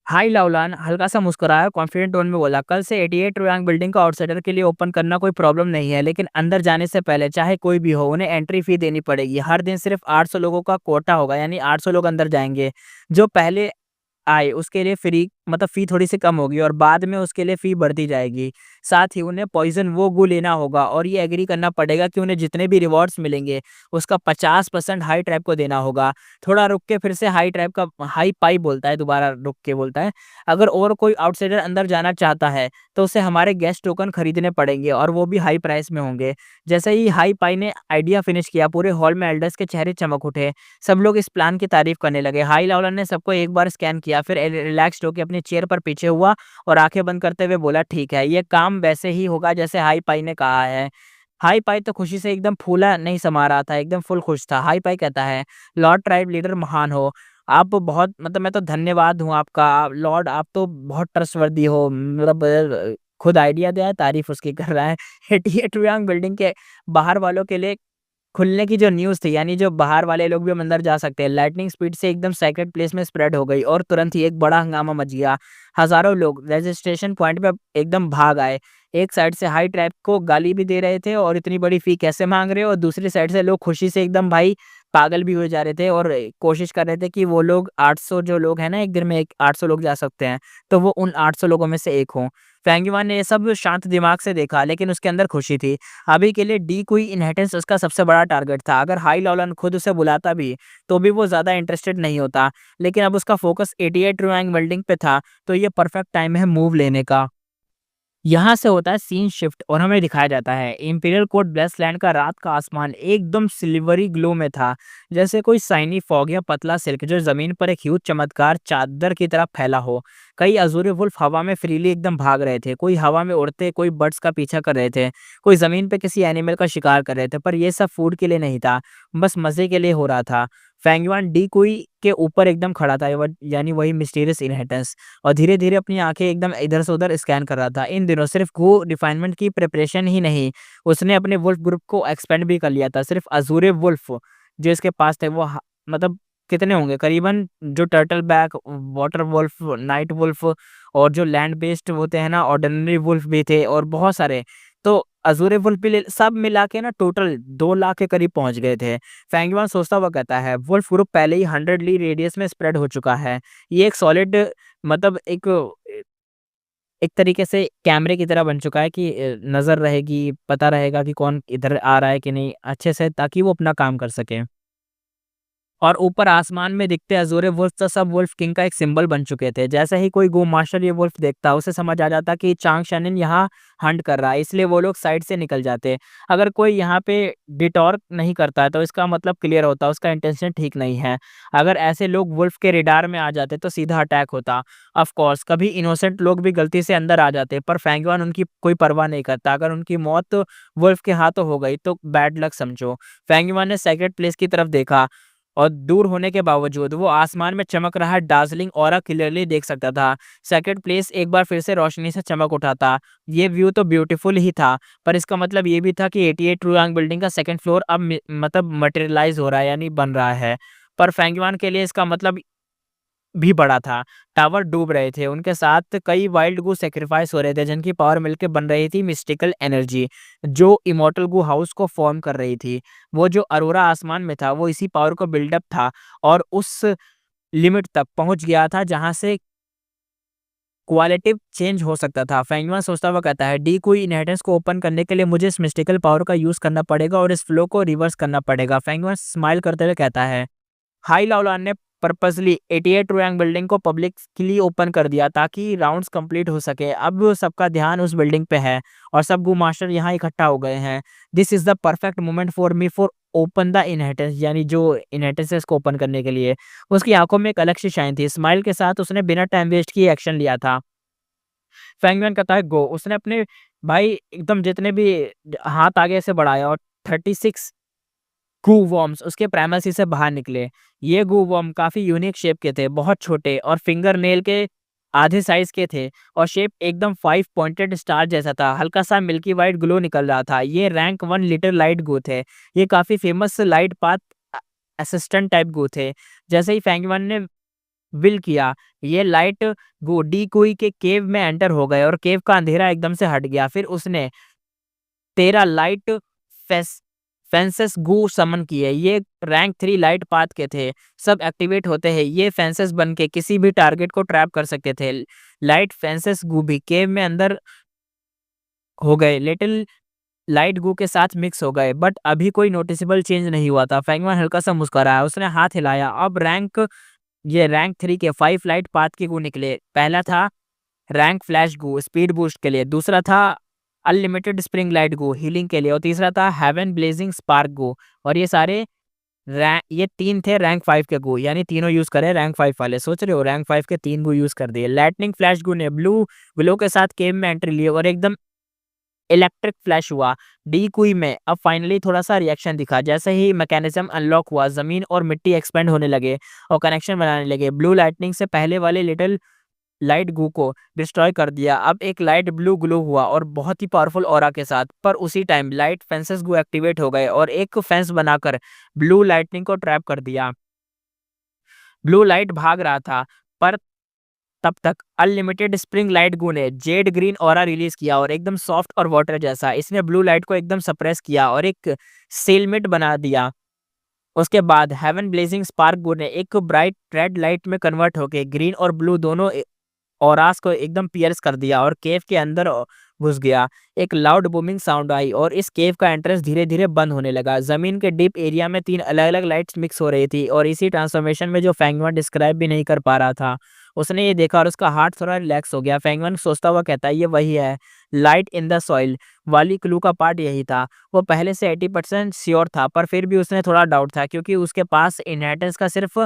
हाई लाओलान हल्का-सा मुस्कुराया, कॉन्फिडेंट टोन में बोला, कल से 88 रोयांग बिल्डिंग को आउटसाइडर के लिए ओपन करना कोई प्रॉब्लम नहीं है, लेकिन अंदर जाने से पहले चाहे कोई भी हो, उन्हें एंट्री फी देनी पड़ेगी। हर दिन सिर्फ 800 लोगों का कोटा होगा, यानी 800 लोग अंदर जाएँगे। जो पहले आए उसके लिए फ्री मतलब फ़ी थोड़ी-सी कम होगी और बाद में उसके लिए फ़ी बढ़ती जाएगी। साथ ही उन्हें पॉइज़न वो गू लेना होगा और ये एग्री करना पड़ेगा कि उन्हें जितने भी रिवॉर्ड्स मिलेंगे, उसका 50% हाई ट्राइब को देना होगा। थोड़ा रुक के फिर से हाई ट्राइब का हाई पाई बोलता है, दोबारा रुक के बोलता है, अगर और कोई आउटसाइडर अंदर जाना चाहता है, तो उसे हमारे गेस्ट टोकन खरीदने पड़ेंगे और वो भी हाई प्राइस में होंगे। जैसे ही हाई पाई ने आइडिया फिनिश किया, पूरे हॉल में एल्डर्स के चेहरे चमक उठे। सब लोग इस प्लान की तारीफ करने लगे। हाई लाओलन ने सबको एक बार स्कैन किया, फिर रिलैक्स्ड होकर अपनी चेयर पर पीछे हुआ और आंखें बंद करते हुए बोला, ठीक है, ये काम वैसे ही होगा जैसे हाई पाई ने कहा है। हाई पाई तो खुशी से एकदम फूला नहीं समा रहा था, एकदम फुल खुश था। हाई पाई कहता है, लॉर्ड ट्राइब लीडर महान हो, आप बहुत मतलब मैं तो धन्यवाद हूँ आपका लॉर्ड, आप तो बहुत ट्रस्टवर्दी हो, मतलब खुद आइडिया दिया है, तारीफ उसकी कर रहा है। 88 यांग बिल्डिंग के बाहर वालों के लिए खुलने की जो न्यूज़ थी, यानी जो बाहर वाले लोग भी अब अंदर जा सकते हैं, लाइटनिंग स्पीड से एकदम सेक्रेट प्लेस में स्प्रेड हो गई और तुरंत ही एक बड़ा हंगामा मच गया। हज़ारों लोग रजिस्ट्रेशन पॉइंट पे एकदम भाग आए। एक साइड से हाई ट्रैप को गाली भी दे रहे थे और इतनी बड़ी फ़ी कैसे माँग रहे हो, और दूसरी साइड से लोग खुशी से एकदम भाई पागल भी हुए जा रहे थे और कोशिश कर रहे थे कि वो लोग 800 जो लोग हैं ना, एक दिन में एक 800 लोग जा सकते हैं, तो वो उन 800 लोगों में से एक हों। फेंग युआन ने ये सब शांत दिमाग से देखा, लेकिन उसके अंदर खुशी थी। अभी के लिए डी कोई इनहेरिटेंस उसका सबसे बड़ा टारगेट था। अगर हाई लॉलन खुद उसे बुलाता भी, तो भी वो ज़्यादा इंटरेस्टेड नहीं होता। लेकिन अब उसका फ़ोकस 88 रैंक बिल्डिंग पे था, तो ये परफेक्ट टाइम है मूव लेने का। यहाँ से होता है सीन शिफ्ट और हमें दिखाया जाता है इंपीरियल कोर्ट ब्लेसलैंड का रात का आसमान एकदम सिल्वरी ग्लो में था, जैसे कोई शाइनी फॉग या पतला सिल्क जो जमीन पर एक ह्यूज चमत्कार चादर की तरह फैला हो। कई अजूरे वुल्फ हवा में फ्रीली एकदम भाग रहे थे, कोई हवा में उड़ते, कोई बर्ड्स का पीछा कर रहे थे, कोई जमीन पे किसी एनिमल का शिकार कर रहे थे। पर यह सब फूड के लिए नहीं था, बस मजे के लिए हो रहा था। फेंगयुआन डी कुई के ऊपर एकदम खड़ा था, यानी वही मिस्टीरियस इनहेरिटेंस, और धीरे-धीरे अपनी आँखें एकदम इधर से उधर स्कैन कर रहा था। इन दिनों सिर्फ़ गो रिफाइनमेंट की प्रिपरेशन ही नहीं, उसने अपने वुल्फ ग्रुप को एक्सपेंड भी कर लिया था। सिर्फ़ अज़ूरे वुल्फ जो इसके पास थे वो मतलब कितने होंगे करीबन, जो turtle back, water wolf, night wolf और जो लैंड बेस्ड होते हैं ना, ऑर्डिनरी वुल्फ भी थे और बहुत सारे। तो अज़ूरे वुल्फ भी सब मिला के ना टोटल 2 लाख के करीब पहुँच गए थे। फेंगयुआन सोचता हुआ कहता है, वुल्फ ग्रुप पहले ही 100 ली रेडियस में स्प्रेड हो चुका है। ये एक सॉलिड मतलब एक तरीके से कैमरे की तरह बन चुका है कि नज़र रहेगी, पता रहेगा कि कौन इधर आ रहा है कि नहीं अच्छे से, ताकि वो अपना काम कर सके। और ऊपर आसमान में दिखते अज़ूरे वुल्फ तो सब वुल्फ किंग का एक सिंबल बन चुके थे। जैसे ही कोई गो मास्टर ये वुल्फ देखता, उसे समझ आ जाता कि चांग शैनन यहाँ हंट कर रहा है, इसलिए वो लोग साइड से निकल जाते। अगर कोई यहाँ पे डिटॉर नहीं करता है, तो इसका मतलब क्लियर होता है, उसका इंटेंशन ठीक नहीं है। अगर ऐसे लोग वुल्फ के रेडार में आ जाते, तो सीधा अटैक होता। ऑफ कोर्स कभी इनोसेंट लोग भी गलती से अंदर आ जाते, पर फेंगयुआन उनकी कोई परवाह नहीं करता। अगर उनकी मौत वुल्फ के हाथों हो गई, तो बैड लक समझो। फेंगयुआन ने सेक्रेट प्लेस की तरफ देखा और दूर होने के बावजूद वो आसमान में चमक रहा डार्जिलिंग ऑरा क्लियरली देख सकता था। सेक्रेट प्लेस एक बार फिर से रोशनी से चमक उठा था। ये व्यू तो ब्यूटीफुल ही था, पर इसका मतलब ये भी था कि 88 ट्रुआंग बिल्डिंग का सेकंड फ्लोर अब मतलब मटेरियलाइज हो रहा है, यानी बन रहा है। पर फेंगयुआन के लिए इसका मतलब भी बड़ा था। टावर डूब रहे थे, उनके साथ कई वाइल्ड गू सैक्रिफाइस हो रहे थे, जिनकी पावर मिलके बन रही थी मिस्टिकल एनर्जी, जो इमॉर्टल गू हाउस को फॉर्म कर रही थी। वो जो अरोरा आसमान में था, वो इसी पावर को बिल्डअप था और उस लिमिट तक पहुँच गया था, जहाँ से क्वालिटिव चेंज हो सकता था। फेंगयुआन सोचता हुआ कहता है, डी कोई इनहेरिटेंस को ओपन करने के लिए मुझे इस मिस्टिकल पावर का यूज़ करना पड़ेगा और इस फ्लो को रिवर्स करना पड़ेगा। फेंगयुआन स्माइल करते हुए कहता है, हाई लाओलान ने पर्पसली 88 रैंक बिल्डिंग को पब्लिक के लिए ओपन कर दिया ताकि राउंड्स कंप्लीट हो सके। अब सबका ध्यान उस बिल्डिंग पे है और सब गू मास्टर यहाँ इकट्ठा हो गए हैं। This is the perfect moment for me for open the inheritance, यानी जो इनहेरिटेंस है इसको ओपन करने के लिए। उसकी आंखों में एक अलग सी शाइन थी। स्माइल के साथ उसने बिना टाइम वेस्ट किए एक्शन लिया था। फैंगमैन कहता है गो। उसने अपने भाई एकदम जितने भी हाथ आगे से बढ़ाया और 36 गू वर्म्स उसके प्राइमसी से बाहर निकले। ये गू वर्म काफ़ी यूनिक शेप के थे, बहुत छोटे और फिंगर नेल के आधे साइज़ के थे और शेप एकदम 5 पॉइंटेड स्टार जैसा था। हल्का-सा मिल्की व्हाइट ग्लो निकल रहा था। ये रैंक 1 लिटिल लाइट गू थे। ये काफ़ी famous light path assistant type Gu थे। जैसे ही फैंगमैन ने विल किया, ये लाइट गू डी कुई के केव में एंटर हो गए और केव का अंधेरा एकदम से हट गया। फिर उसने 13 लाइट फेस फेंसेस गू समन किए। ये रैंक 3 लाइट पाथ के थे। सब एक्टिवेट होते हैं। ये फेंसेस बन के किसी भी टारगेट को ट्रैप कर सकते थे। लाइट फेंसेस गू भी केव में अंदर हो गए, लिटिल लाइट गू के साथ मिक्स हो गए, बट अभी कोई नोटिसेबल चेंज नहीं हुआ था। फेंगमैन हल्का सा मुस्कुराया, उसने हाथ हिलाया। अब रैंक 3 के 5 लाइट पाथ के गू निकले। पहला था रैंक फ्लैश गो स्पीड बूस्ट के लिए, दूसरा था अनलिमिटेड स्प्रिंग लाइट गो हीलिंग के लिए और तीसरा था हेवन ब्लेजिंग स्पार्क गो। और ये 3 थे रैंक 5 के गो, यानी तीनों यूज करे रैंक 5 वाले। सोच रहे हो, रैंक 5 के 3 गो यूज कर दिए। लाइटनिंग फ्लैश गो ने ब्लू ग्लो के साथ गेम में एंट्री ली और एकदम इलेक्ट्रिक फ्लैश हुआ। डी कुई में अब फाइनली थोड़ा सा रिएक्शन दिखा। जैसे ही मैकेनिज्म अनलॉक हुआ, जमीन और मिट्टी एक्सपेंड होने लगे और कनेक्शन बनाने लगे। ब्लू लाइटनिंग से पहले वाले लिटिल लाइट गू को डिस्ट्रॉय कर दिया। अब एक लाइट ब्लू ग्लो हुआ और बहुत ही पावरफुल ऑरा के साथ, पर उसी टाइम लाइट फेंसेस गू एक्टिवेट हो गए और एक फेंस बनाकर ब्लू लाइटनिंग को ट्रैप कर दिया। ब्लू लाइट भाग रहा था, पर तब तक अनलिमिटेड स्प्रिंग लाइट गू ने जेड ग्रीन ऑरा रिलीज किया और एकदम सॉफ्ट और वाटर जैसा। इसने ब्लू लाइट को एकदम सप्रेस किया और एक सेलमेट बना दिया। उसके बाद हेवन ब्लेजिंग स्पार्क गो ने एक ब्राइट रेड लाइट में कन्वर्ट होके ग्रीन और ब्लू दोनों औरास को एकदम पियर्स कर दिया और केव के अंदर घुस गया। एक लाउड बूमिंग साउंड आई और इस केव का एंट्रेंस धीरे धीरे बंद होने लगा। जमीन के डीप एरिया में तीन अलग अलग लाइट्स मिक्स हो रही थी और इसी ट्रांसफॉर्मेशन में जो फैंगवन डिस्क्राइब भी नहीं कर पा रहा था, उसने ये देखा और उसका हार्ट थोड़ा रिलैक्स हो गया। फैंगवन सोचता हुआ कहता है, ये वही है, लाइट इन द सॉइल वाली क्लू का पार्ट यही था। वो पहले से 80% श्योर था, पर फिर भी उसने थोड़ा डाउट था क्योंकि उसके पास इनहेरिटेंस का सिर्फ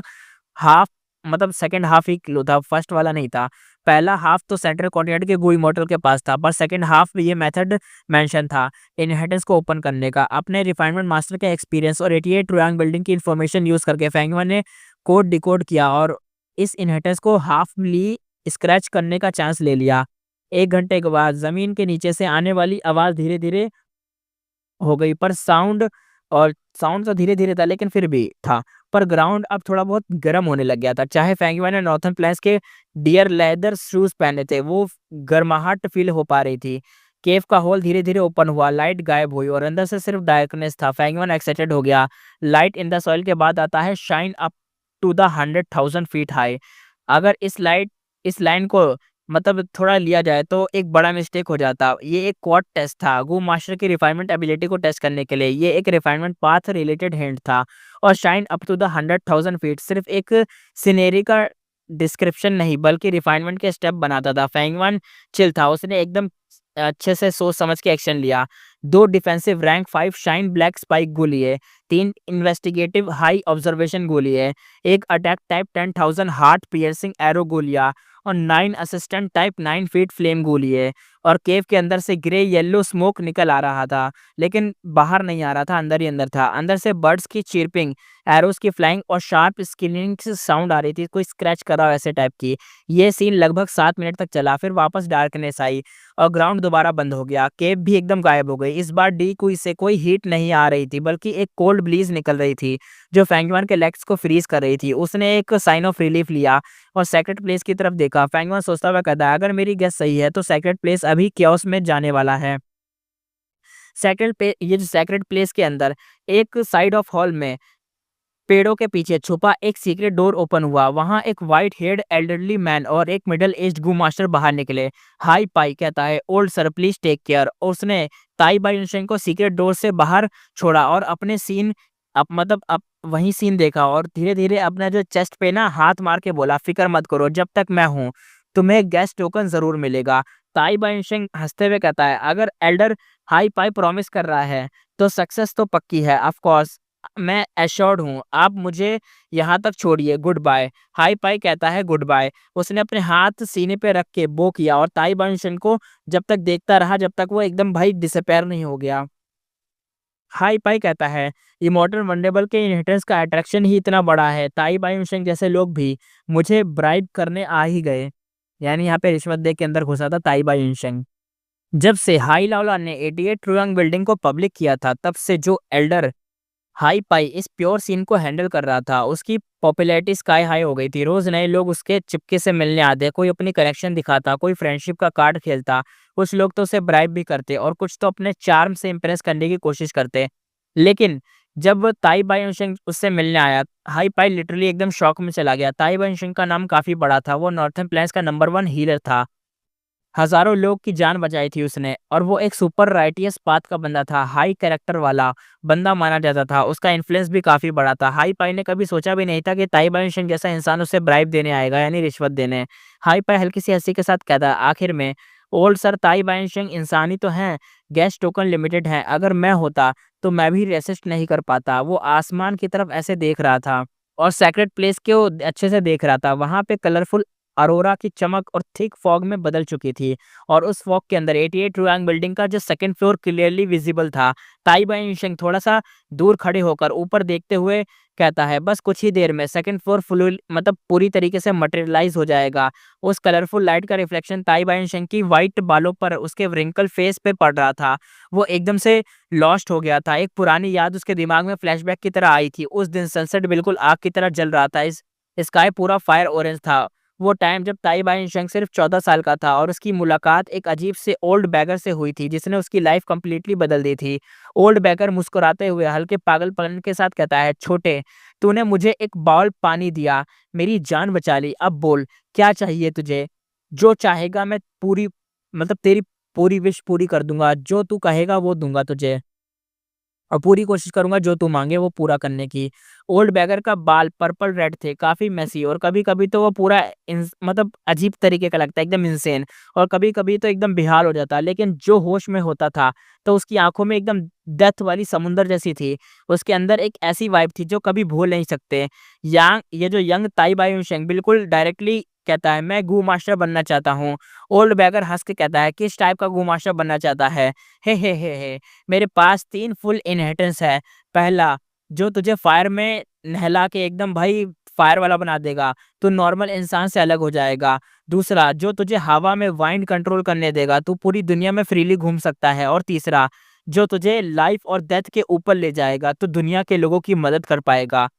हाफ, मतलब सेकंड हाफ ही क्लू था, फर्स्ट वाला नहीं था। पहला हाफ तो सेंट्रल कॉन्टिनेंट के गुई मॉडल के पास था, पर सेकंड हाफ में ये मेथड मेंशन था इनहेरिटेंस को ओपन करने का। अपने रिफाइनमेंट मास्टर के एक्सपीरियंस और 88 ट्रुयांग बिल्डिंग की इंफॉर्मेशन यूज करके फैंगवन ने कोड डिकोड किया और इस इनहेरिटेंस को हाफली स्क्रैच करने का चांस ले लिया। 1 घंटे के बाद जमीन के नीचे से आने वाली आवाज धीरे धीरे हो गई, पर साउंड तो धीरे धीरे था लेकिन फिर भी था। पर ग्राउंड अब थोड़ा बहुत गर्म होने लग गया था। चाहे फैंगीमान ने नॉर्थन प्लेन्स के डियर लेदर शूज पहने थे, वो गर्माहट फील हो पा रही थी। केव का होल धीरे धीरे ओपन हुआ, लाइट गायब हुई और अंदर से सिर्फ डार्कनेस था। फैंगीमान एक्साइटेड हो गया। लाइट इन द सॉइल के बाद आता है shine up to the 100,000 feet high. अगर इस लाइन को मतलब थोड़ा लिया जाए तो एक बड़ा मिस्टेक हो जाता। ये एक क्वाड टेस्ट था गो मास्टर की रिफाइनमेंट एबिलिटी को टेस्ट करने के लिए। ये एक रिफाइनमेंट पाथ रिलेटेड हिंट था और shine up to the 100,000 feet सिर्फ एक सिनेरी का डिस्क्रिप्शन नहीं बल्कि रिफाइनमेंट के स्टेप बनाता था। फैंगवान चिल था, उसने एकदम अच्छे से सोच समझ के एक्शन लिया। 2 defensive rank 5 shine black spike Gu लिए, 3 इन्वेस्टिगेटिव हाई ऑब्जर्वेशन गो लिए, एक attack type 10,000 heart piercing arrow Gu लिया और 9 assistant type 9 feet flame Gu लिए। और केव के अंदर से ग्रे येलो स्मोक निकल आ रहा था, लेकिन बाहर नहीं आ रहा था, अंदर ही अंदर था। अंदर से बर्ड्स की चिरपिंग, एरोस की फ्लाइंग और शार्प स्किलिंग साउंड आ रही थी, कोई स्क्रैच कर रहा हो ऐसे टाइप की। ये सीन लगभग 7 मिनट तक चला, फिर वापस डार्कनेस आई और ग्राउंड दोबारा बंद हो गया। केव भी एकदम गायब हो गई। इस बार डी कुई से कोई हीट नहीं आ रही थी बल्कि एक कोल्ड ब्लीज निकल रही थी जो फैंगवान के लेग्स को फ्रीज कर रही थी। उसने एक साइन ऑफ रिलीफ लिया और सेक्रेट प्लेस की तरफ देखा। फैंगवान सोचता हुआ कहता है, अगर मेरी गेस सही है तो सेक्रेट प्लेस अभी क्योस में जाने वाला है। ये जो सेक्रेट प्लेस के अंदर एक साइड ऑफ हॉल में पेड़ों के पीछे छुपा एक सीक्रेट डोर ओपन हुआ। वहां एक व्हाइट हेयर्ड एल्डरली मैन और एक मिडिल एज्ड गू मास्टर बाहर निकले। हाई पाई कहता है, old sir please take care. उसने ताई बाई युनशेंग को सीक्रेट डोर से बाहर छोड़ा और अपने सीन अब वही सीन देखा और धीरे धीरे अपना जो चेस्ट पे ना हाथ मार के बोला, फिक्र मत करो, जब तक मैं हूँ तुम्हें गेस्ट टोकन जरूर मिलेगा। ताई बाई युनशेंग हंसते हुए कहता है, अगर एल्डर हाई पाई प्रॉमिस कर रहा है तो सक्सेस तो पक्की है। ऑफ कोर्स मैं एश्योर्ड हूँ, आप मुझे यहाँ तक छोड़िए, गुड बाय। हाई पाई कहता है गुड बाय। उसने अपने हाथ सीने पे रख के बो किया और ताई बायुशन को जब तक देखता रहा जब तक वो एकदम भाई डिसअपेयर नहीं हो गया। हाई पाई कहता है, इमॉर्टल वंडेबल के इनहेरिटेंस का अट्रैक्शन ही इतना बड़ा है, ताई बायुशन जैसे लोग भी मुझे ब्राइब करने आ ही गए। यानी यहाँ पे रिश्वत दे के अंदर घुसा था ताई बायुशन। जब से हाई लाओला ने 88 ट्रुयांग बिल्डिंग को पब्लिक किया था, तब से जो एल्डर हाई पाई इस प्योर सीन को हैंडल कर रहा था, उसकी पॉपुलैरिटी स्काई हाई हो गई थी। रोज नए लोग उसके चिपके से मिलने आते, कोई अपनी कनेक्शन दिखाता, कोई फ्रेंडशिप का कार्ड खेलता, कुछ लोग तो उसे ब्राइब भी करते और कुछ तो अपने चार्म से इम्प्रेस करने की कोशिश करते। लेकिन जब ताई बायुशेंग उससे मिलने आया, हाई पाई लिटरली एकदम शॉक में चला गया। ताई बायुशेंग का नाम काफी बड़ा था, वो नॉर्थर्न प्लेन्स का नंबर 1 हीलर था। हजारों लोग की जान बचाई थी उसने और वो एक सुपर राइटियस पाथ का बंदा था, हाई कैरेक्टर वाला बंदा माना जाता था। उसका इन्फ्लुएंस भी काफी बड़ा था। हाई पाई ने कभी सोचा भी नहीं था कि ताई बायुशेंग जैसा इंसान उसे ब्राइब देने आएगा, यानी रिश्वत देने। हाई पाई हल्की सी हंसी के साथ कहता, आखिर में ओल्ड सर ताई बायुशेंग इंसानी तो हैं, गैस टोकन लिमिटेड है। अगर मैं होता तो मैं भी रेसिस्ट नहीं कर पाता। वो आसमान की तरफ ऐसे देख रहा था और सेक्रेट प्लेस को अच्छे से देख रहा था। वहां पे कलरफुल अरोरा की चमक और थिक फॉग में बदल चुकी थी और उस फॉग के अंदर 88 रुयांग बिल्डिंग का जो सेकंड फ्लोर क्लियरली विजिबल था। ताई बाई थोड़ा सा दूर खड़े होकर ऊपर देखते हुए कहता है बस कुछ ही देर में सेकंड फ्लोर फुल मतलब पूरी तरीके से मटेरियलाइज हो जाएगा। उस कलरफुल लाइट का रिफ्लेक्शन ताई बाइंशेंग की वाइट बालों पर उसके व्रिंकल फेस पे पड़ रहा था। वो एकदम से लॉस्ट हो गया था। एक पुरानी याद उसके दिमाग में फ्लैशबैक की तरह आई थी। उस दिन सनसेट बिल्कुल आग की तरह जल रहा था। इस स्काई पूरा फायर ऑरेंज था। वो टाइम जब ताई बाइंशेंग सिर्फ 14 साल का था और उसकी मुलाकात एक अजीब से ओल्ड बैगर से हुई थी जिसने उसकी लाइफ कंप्लीटली बदल दी थी। ओल्ड बैकर मुस्कुराते हुए हल्के पागलपन के साथ कहता है, छोटे, तूने मुझे एक बाउल पानी दिया, मेरी जान बचा ली। अब बोल, क्या चाहिए तुझे? जो चाहेगा मैं पूरी तेरी पूरी विश पूरी कर दूंगा। जो तू कहेगा वो दूंगा तुझे। और पूरी कोशिश करूँगा जो तू माँगे वो पूरा करने की। ओल्ड बैगर का बाल पर्पल रेड थे, काफ़ी मेसी, और कभी-कभी तो वो पूरा अजीब तरीके का लगता है, एकदम इनसेन, और कभी-कभी तो एकदम बेहाल हो जाता है। लेकिन जो होश में होता था, तो उसकी आँखों में एकदम डेथ वाली समुंदर जैसी थी। उसके अंदर एक ऐसी वाइब थी जो कभी भूल नहीं सकते। ये जो यंग ताई बाई बिल्कुल डायरेक्टली कहता है, मैं गू मास्टर बनना चाहता हूँ। ओल्ड बैगर हँस के कहता है, किस टाइप का गू मास्टर बनना चाहता है? हे। मेरे पास 3 फुल इनहेरिटेंस है। पहला, जो तुझे फायर में नहला के एकदम भाई फायर वाला बना देगा, तू नॉर्मल इंसान से अलग हो जाएगा। दूसरा, जो तुझे हवा में वाइंड कंट्रोल करने देगा, तू पूरी दुनिया में फ्रीली घूम सकता है। और तीसरा, जो तुझे लाइफ और डेथ के ऊपर ले जाएगा, तू दुनिया के लोगों की मदद कर पाएगा।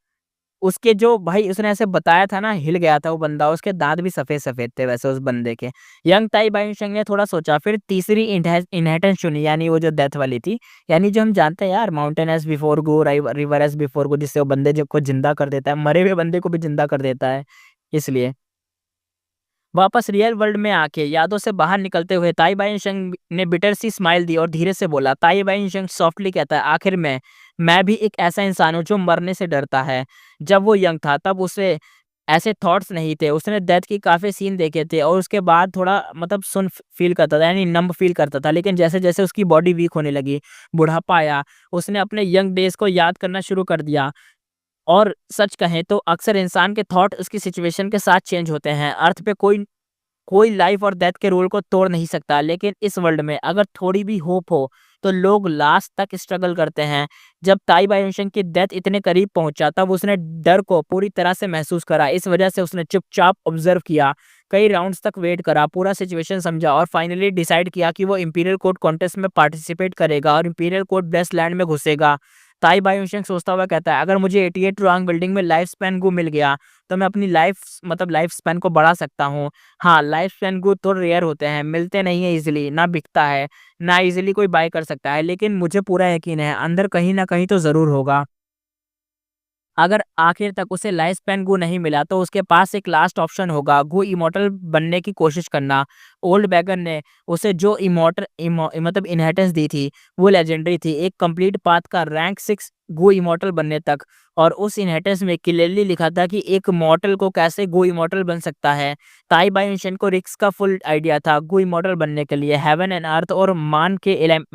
उसके जो भाई उसने ऐसे बताया था ना, हिल गया था वो बंदा, उसके दाँत भी सफ़ेद-सफ़ेद थे वैसे उस बंदे के। यंग ताई बाइंशेंग ने थोड़ा सोचा, फिर तीसरी इनहेरिटेंस चुनी, यानी वो जो डेथ वाली थी। यानी जो हम जानते हैं यार, माउंटेन एज़ बिफोर गो, रिवर एज़ बिफोर गो, जिससे वो बंदे को जिंदा कर देता है, मरे हुए बंदे को भी जिंदा कर देता है, इसलिए। वापस रियल वर्ल्ड में आके यादों से बाहर निकलते हुए ताई बाइंशेंग ने बिटर सी स्माइल दी और धीरे से बोला। ताई बाइंशेंग सॉफ्टली कहता है, आखिर में मैं भी एक ऐसा इंसान हूँ जो मरने से डरता है। जब वो यंग था तब उसे ऐसे थॉट्स नहीं थे। उसने डेथ की काफ़ी सीन देखे थे और उसके बाद थोड़ा सुन फ़ील करता था, यानी नंब फ़ील करता था। लेकिन जैसे-जैसे उसकी बॉडी वीक होने लगी, बुढ़ापा आया, उसने अपने यंग डेज़ को याद करना शुरू कर दिया। और सच कहें तो अक्सर इंसान के थॉट उसकी सिचुएशन के साथ चेंज होते हैं। अर्थ पे कोई कोई लाइफ और डेथ के रूल को तोड़ नहीं सकता, लेकिन इस वर्ल्ड में अगर थोड़ी भी होप हो तो लोग लास्ट तक स्ट्रगल करते हैं। जब ताई बाइंशेंग की डेथ इतने करीब पहुंचा तब उसने डर को पूरी तरह से महसूस करा। इस वजह से उसने चुपचाप ऑब्जर्व किया, कई राउंड्स तक वेट करा, पूरा सिचुएशन समझा और फाइनली डिसाइड किया कि वो इंपीरियल कोर्ट कॉन्टेस्ट में पार्टिसिपेट करेगा और इंपीरियल कोर्ट ब्लेस्ड लैंड में घुसेगा। ताई बाइंशेंग सोचता हुआ कहता है, अगर मुझे 88 रॉन्ग बिल्डिंग में लाइफ स्पैन गो मिल गया तो मैं अपनी लाइफ स्पैन को बढ़ा सकता हूँ। हाँ, लाइफ स्पैन गो तो रेयर होते हैं, मिलते नहीं है इज़िली, ना बिकता है, ना इज़िली कोई बाय कर सकता है, लेकिन मुझे पूरा यकीन है अंदर कहीं न कहीं तो ज़रूर होगा। अगर आखिर तक उसे लाइफ स्पैन गो नहीं मिला तो उसके पास एक लास्ट ऑप्शन होगा, गो इमॉर्टल बनने की कोशिश करना। ओल्ड बैगन ने उसे जो इनहेरिटेंस दी थी वो लेजेंडरी थी, एक कंप्लीट पाथ का रैंक 6 गो इमॉर्टल बनने तक। और उस इनहेरिटेंस में क्लियरली लिखा था कि एक मॉर्टल को कैसे गो इमॉर्टल बन सकता है। ताई बाइंशन को रिक्स का फुल आइडिया था। गो इमॉर्टल बनने के लिए हेवन एंड अर्थ और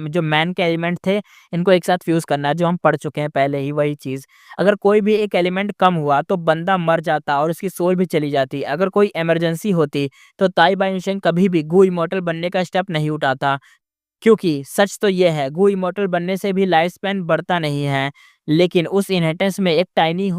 जो मैन के एलिमेंट थे, इनको एक साथ फ्यूज करना, जो हम पढ़ चुके हैं पहले ही वही चीज़। अगर कोई भी एक एलिमेंट कम हुआ तो बंदा मर जाता और उसकी सोल भी चली जाती। अगर कोई इमरजेंसी होती तो ताई बाइंशन कभी भी गो इमॉर्टल बनने का स्टेप नहीं उठाता। क्योंकि सच तो ये है, गो इमॉर्टल बनने से भी लाइफ स्पैन बढ़ता नहीं है। लेकिन उस इनहेरिटेंस में एक टाइनी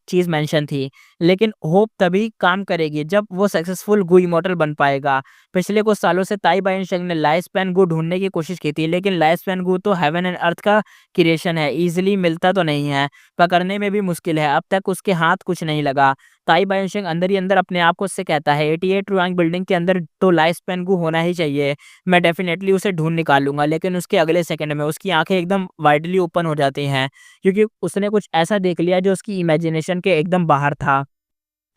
चीज़ मेंशन थी। लेकिन होप तभी काम करेगी जब वो सक्सेसफुल गो इमॉर्टल बन पाएगा। पिछले कुछ सालों से ताई बाइंशेंग ने लाइफ स्पैन गो ढूँढने की कोशिश की थी, लेकिन लाइफ स्पैन गो तो हेवन एंड अर्थ का क्रिएशन है, ईज़िली मिलता तो नहीं है, पकड़ने में भी मुश्किल है। अब तक उसके हाथ कुछ नहीं लगा। ताई बाइंशेंग अंदर ही अंदर अपने आप को उससे कहता है, 88 रैंक बिल्डिंग के अंदर तो लाइफ स्पैन गो होना ही चाहिए। मैं डेफ़िनेटली उसे ढूँढ निकालूँगा। लेकिन उसके अगले सेकंड में उसकी आँखें एकदम वाइडली ओपन हो जाती हैं, क्योंकि उसने कुछ ऐसा देख लिया जो उसकी इमेजिनेशन के एकदम बाहर था।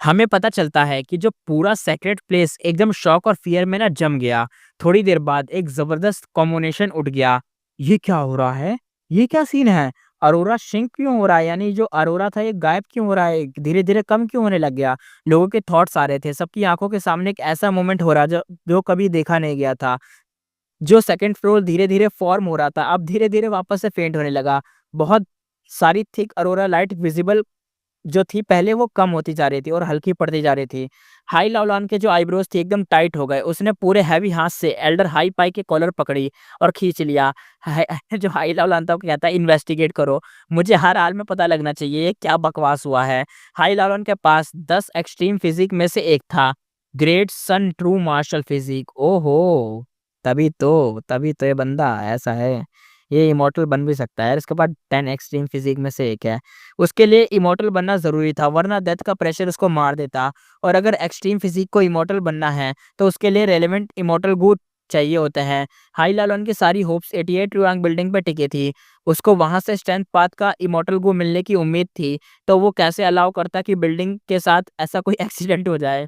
हमें पता चलता है कि जो पूरा सेक्रेट प्लेस एकदम शॉक और फ़ियर में ना जम गया। थोड़ी देर बाद एक ज़बरदस्त कॉम्बिनेशन उठ गया। ये क्या हो रहा है? ये क्या सीन है? अरोरा श्रिंक क्यों हो रहा है? यानी जो अरोरा था ये गायब क्यों हो रहा है? धीरे-धीरे कम क्यों होने लग गया? लोगों के थॉट्स आ रहे थे। सबकी आँखों के सामने एक ऐसा मोमेंट हो रहा जो जो कभी देखा नहीं गया था। जो सेकंड फ्लोर धीरे-धीरे फ़ॉर्म हो रहा था, अब धीरे-धीरे वापस से फेंट होने लगा। बहुत सारी थिक अरोरा लाइट विज़िबल जो थी पहले वो कम होती जा रही थी और हल्की पड़ती जा रही थी। हाई लाओलान के जो आईब्रोज थे एकदम टाइट हो गए। उसने पूरे हैवी हाथ से एल्डर हाई पाई की कॉलर पकड़ी और खींच लिया। जो हाई लाओलान था वो कहता है इन्वेस्टिगेट करो, मुझे हर हाल में पता लगना चाहिए ये क्या बकवास हुआ है। हाई लाओलान के पास 10 एक्सट्रीम फिजिक में से एक था, great sun true martial physique. ओहो, तभी तो ये बंदा ऐसा है, ये इमॉर्टल बन भी सकता है। इसके बाद 10 एक्सट्रीम फिजिक में से एक है। उसके लिए इमॉर्टल बनना ज़रूरी था, वरना डेथ का प्रेशर उसको मार देता। और अगर एक्सट्रीम फिजिक को इमॉर्टल बनना है तो उसके लिए रेलेवेंट इमॉर्टल गुड चाहिए होते हैं। हाई लालन की सारी होप्स 88 रुआंग बिल्डिंग पे टिकी थी। उसको वहां से स्ट्रेंथ पाथ का इमॉर्टल गो मिलने की उम्मीद थी, तो वो कैसे अलाउ करता कि बिल्डिंग के साथ ऐसा कोई एक्सीडेंट हो जाए।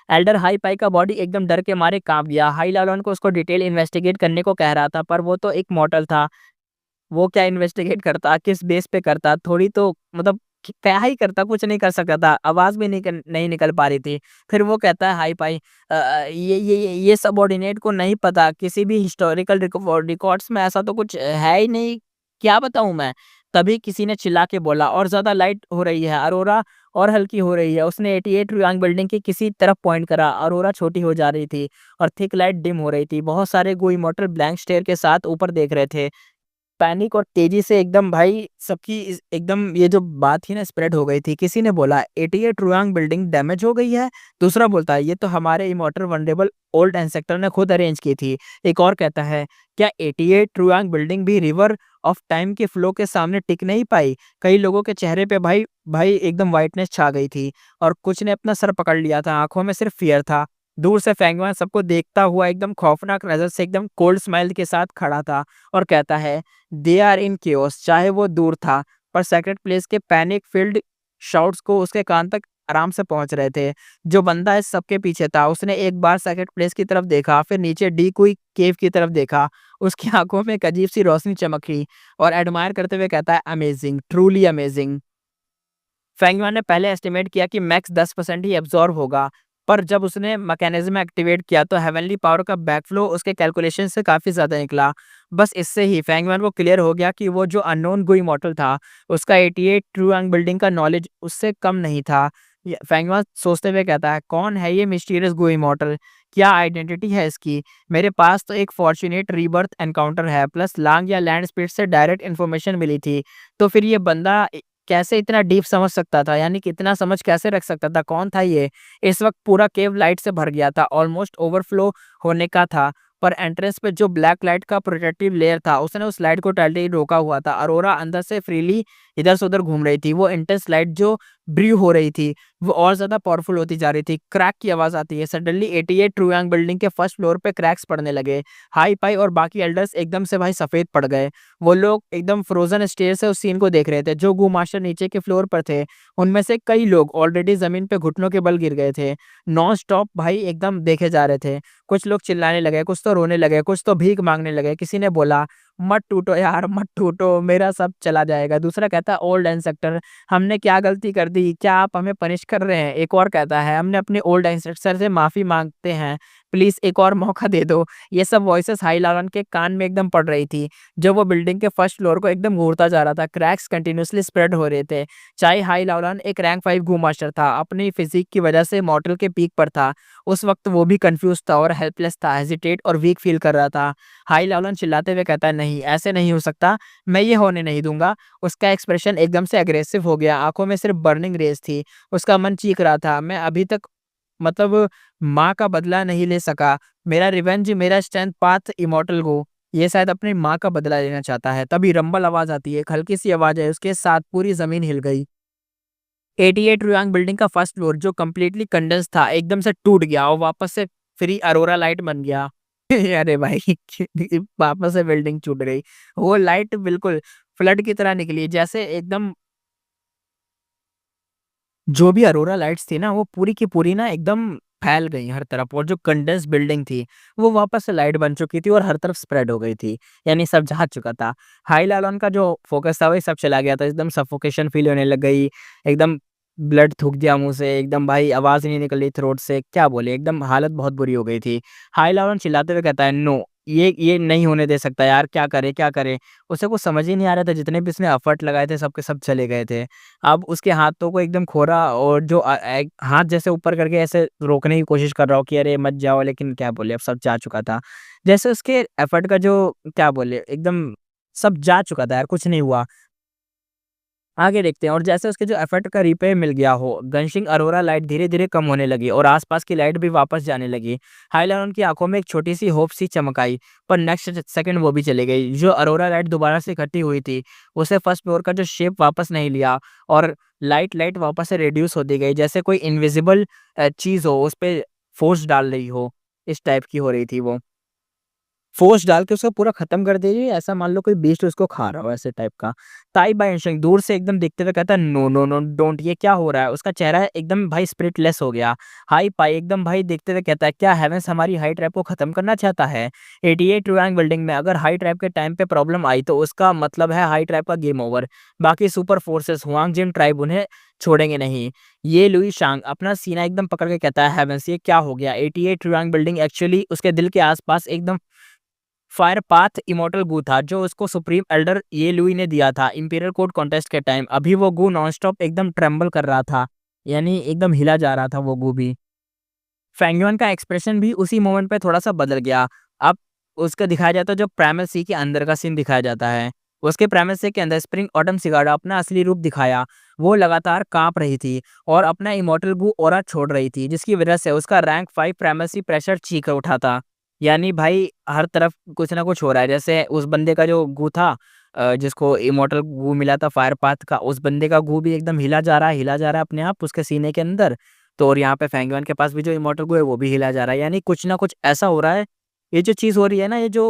एल्डर हाई पाई का बॉडी एकदम डर के मारे कांप गया। हाई लालन को उसको डिटेल इन्वेस्टिगेट करने को कह रहा था, पर वो तो एक मॉर्टल था। वो क्या इन्वेस्टिगेट करता, किस बेस पे करता, थोड़ी तो मतलब क्या ही करता, कुछ नहीं कर सकता था, आवाज भी नहीं निकल पा रही थी। फिर वो कहता है हाई पाई, ये सबऑर्डिनेट को नहीं पता, किसी भी हिस्टोरिकल रिकॉर्ड्स में ऐसा तो कुछ है ही नहीं, क्या बताऊं मैं। तभी किसी ने चिल्ला के बोला, और ज्यादा लाइट हो रही है अरोरा, और हल्की हो रही है। उसने 88 रियांग बिल्डिंग की किसी तरफ पॉइंट करा। अरोरा छोटी हो जा रही थी और थिक लाइट डिम हो रही थी। बहुत सारे गो इमॉर्टल ब्लैंक स्टेयर के साथ ऊपर देख रहे थे। पैनिक और तेजी से एकदम भाई सबकी एकदम ये जो बात थी ना स्प्रेड हो गई थी। किसी ने बोला 88 रुयांग बिल्डिंग डैमेज हो गई है। दूसरा बोलता है ये तो हमारे इमॉर्टल वनरेबल ओल्ड एंसेक्टर ने खुद अरेंज की थी। एक और कहता है क्या 88 रुयांग बिल्डिंग भी रिवर ऑफ टाइम के फ्लो के सामने टिक नहीं पाई। कई लोगों के चेहरे पे भाई भाई एकदम वाइटनेस छा गई थी और कुछ ने अपना सर पकड़ लिया था, आंखों में सिर्फ फियर था। दूर से फेंगवान सबको देखता हुआ एकदम खौफनाक नजर से एकदम कोल्ड स्माइल के साथ खड़ा था और कहता है दे आर इन केओस। चाहे वो दूर था पर सेक्रेट प्लेस के पैनिक फील्ड शाउट्स को उसके कान तक आराम से पहुंच रहे थे। जो बंदा इस सबके पीछे था उसने एक बार सेक्रेट प्लेस की तरफ देखा, फिर नीचे डी कोई केव की तरफ देखा। उसकी आंखों में एक अजीब सी रोशनी चमकी और एडमायर करते हुए कहता है अमेजिंग, ट्रूली अमेजिंग। फेंगयुआन ने पहले एस्टिमेट किया कि मैक्स 10% ही एब्जॉर्ब होगा, पर जब उसने मैकेनिज्म एक्टिवेट किया तो हेवनली पावर का बैकफ्लो उसके कैलकुलेशन से काफी ज्यादा निकला। बस इससे ही फेंगयुआन को क्लियर हो गया कि वो जो अननोन गुई मॉडल था उसका 88 ट्रूआंग बिल्डिंग का नॉलेज उससे कम नहीं था। फेंगयुआन सोचते हुए कहता है कौन है ये मिस्टीरियस गुई मॉडल, क्या आइडेंटिटी है इसकी। मेरे पास तो एक फॉर्चुनेट रीबर्थ एनकाउंटर है, प्लस लांग या लैंड स्पीड से डायरेक्ट इन्फॉर्मेशन मिली थी। तो फिर ये बंदा कैसे इतना डीप समझ सकता था, यानी कितना समझ कैसे रख सकता था, कौन था ये। इस वक्त पूरा केव लाइट से भर गया था, ऑलमोस्ट ओवरफ्लो होने का था। पर एंट्रेंस पे जो ब्लैक लाइट का प्रोटेक्टिव लेयर था उसने उस लाइट को टैलते रोका हुआ था। अरोरा अंदर से फ्रीली इधर से उधर घूम रही थी। वो इंटेंस लाइट जो ब्रू हो रही थी वो और ज्यादा पावरफुल होती जा रही थी। क्रैक की आवाज आती है। सडनली 88 ट्रूयांग बिल्डिंग के फर्स्ट फ्लोर पे क्रैक्स पड़ने लगे। हाई पाई और बाकी एल्डर्स एकदम से भाई सफेद पड़ गए। वो लोग एकदम फ्रोजन स्टेयर से उस सीन को देख रहे थे। जो गू मास्टर नीचे के फ्लोर पर थे उनमें से कई लोग ऑलरेडी जमीन पे घुटनों के बल गिर गए थे। नॉन स्टॉप भाई एकदम देखे जा रहे थे। कुछ लोग चिल्लाने लगे, कुछ तो रोने लगे, कुछ तो भीख मांगने लगे। किसी ने बोला मत टूटो यार, मत टूटो, मेरा सब चला जाएगा। दूसरा कहता है ओल्ड एंसेक्टर, हमने क्या गलती कर दी, क्या आप हमें पनिश कर रहे हैं। एक और कहता है हमने अपने ओल्ड एंसेक्टर से माफी मांगते हैं, प्लीज एक और मौका दे दो। ये सब वॉइसेस हाई लालन के कान में एकदम पड़ रही थी जब वो बिल्डिंग के फर्स्ट फ्लोर को एकदम घूरता जा रहा था। क्रैक्स कंटिन्यूसली स्प्रेड हो रहे थे। चाहे हाई लालन एक रैंक 5 गू मास्टर था, अपनी फिजिक की वजह से मॉर्टल के पीक पर था, उस वक्त वो भी कंफ्यूज था और हेल्पलेस था, हेजिटेट और वीक फील कर रहा था। हाई लालन चिल्लाते हुए कहता है नहीं, ऐसे नहीं हो सकता, मैं ये होने नहीं दूंगा। उसका एक्सप्रेशन एकदम से अग्रेसिव हो गया, आंखों में सिर्फ बर्निंग रेस थी। उसका मन चीख रहा था मैं अभी तक मतलब माँ का बदला नहीं ले सका, मेरा रिवेंज, मेरा स्ट्रेंथ पाथ इमॉर्टल गो। ये शायद अपनी माँ का बदला लेना चाहता है। तभी रंबल आवाज आती है, एक हल्की सी आवाज है, उसके साथ पूरी जमीन हिल गई। 88 रुयांग बिल्डिंग का फर्स्ट फ्लोर जो कम्प्लीटली कंडेंस था एकदम से टूट गया और वापस से फ्री अरोरा लाइट बन गया। अरे भाई वापस से बिल्डिंग टूट गई। वो लाइट बिल्कुल फ्लड की तरह निकली, जैसे एकदम जो भी अरोरा लाइट्स थी ना वो पूरी की पूरी ना एकदम फैल गई हर तरफ। और जो कंडेंस बिल्डिंग थी वो वापस से लाइट बन चुकी थी और हर तरफ स्प्रेड हो गई थी, यानी सब जहा चुका था। हाई लालन का जो फोकस था वही सब चला गया था। एकदम सफोकेशन फील होने लग गई, एकदम ब्लड थूक दिया मुंह से, एकदम भाई आवाज नहीं निकल रही थ्रोट से, क्या बोले, एकदम हालत बहुत बुरी हो गई थी। हाई लालन चिल्लाते हुए कहता है नो, ये नहीं होने दे सकता यार, क्या करे, क्या करे? उसे कुछ समझ ही नहीं आ रहा था, जितने भी उसने एफर्ट लगाए थे सब के सब चले गए थे। अब उसके हाथों को एकदम खोरा और जो हाथ जैसे ऊपर करके ऐसे रोकने की कोशिश कर रहा हो कि अरे मत जाओ, लेकिन क्या बोले, अब सब जा चुका था। जैसे उसके एफर्ट का जो क्या बोले, एकदम सब जा चुका था यार, कुछ नहीं हुआ। आगे देखते हैं, और जैसे उसके जो एफर्ट का रिपे मिल गया हो, गनशिंग अरोरा लाइट धीरे-धीरे कम होने लगी और आसपास की लाइट भी वापस जाने लगी। हाइलाइन की आंखों में एक छोटी-सी होप सी चमक आई, पर नेक्स्ट सेकंड वो भी चली गई। जो अरोरा लाइट दोबारा से इकट्ठी हुई थी, उसे फर्स्ट फ्लोर का जो शेप वापस नहीं लिया और लाइट वापस से रिड्यूस होती गई, जैसे कोई इनविजिबल चीज़ हो, उस पे फ़ोर्स डाल रही हो, इस टाइप की हो रही थी वो। फ़ोर्स डाल के उसको पूरा खत्म कर दे रही है, ऐसा मान लो कोई बीस्ट उसको खा रहा हो, ऐसे टाइप का। ताई बाय इंस्टिंक्ट दूर से एकदम देखते हुए कहता है, "नो, नो, नो, डोंट, ये क्या हो रहा है?" उसका चेहरा एकदम भाई स्पिरिटलेस हो गया। हाई पाई एकदम भाई देखते हुए कहता है, "क्या हेवेंस हमारी हाई ट्रैप को खत्म करना चाहता है? 88 रैंक बिल्डिंग में अगर हाई ट्रैप के टाइम पे प्रॉब्लम आई तो उसका मतलब है हाई ट्रैप का गेम ओवर। बाकी सुपर फोर्सेस हुआंग जिन ट्राइब उन्हें छोड़ेंगे नहीं।" ये लुई शांग अपना सीना एकदम पकड़ के कहता है, "हेवेंस ये क्या हो गया?" 88 रैंक बिल्डिंग एक्चुअली उसके दिल के आस-पास एकदम फायर पाथ इमॉर्टल गू था, जो उसको सुप्रीम एल्डर ये लुई ने दिया था इंपीरियल कोड कॉन्टेस्ट के टाइम। अभी वो गू नॉनस्टॉप एकदम ट्रेम्बल कर रहा था, यानी एकदम हिला जा रहा था वो गू भी। फेंगयुआन का एक्सप्रेशन भी उसी मोमेंट पे थोड़ा-सा बदल गया। अब उसका दिखाया जाता है जो प्राइमल सी के अंदर का सीन दिखाया जाता है। उसके प्राइमल सी के अंदर स्प्रिंग ऑटम सिगारा अपना असली रूप दिखाया। वो लगातार काँप रही थी और अपना इमॉर्टल गू ऑरा छोड़ रही थी, जिसकी वजह से उसका रैंक 5 प्राइमल सी प्रेशर चीख उठा था। यानी भाई हर तरफ कुछ ना कुछ हो रहा है। जैसे उस बंदे का जो गू था, जिसको इमॉर्टल गू मिला था फायर पाथ का, उस बंदे का गू भी एकदम हिला जा रहा है अपने आप उसके सीने के अंदर। तो और यहाँ पे फेंगयुआन के पास भी जो इमॉर्टल गो है वो भी हिला जा रहा है, यानी कुछ ना कुछ ऐसा हो रहा है। ये जो चीज़ हो रही है ना, ये जो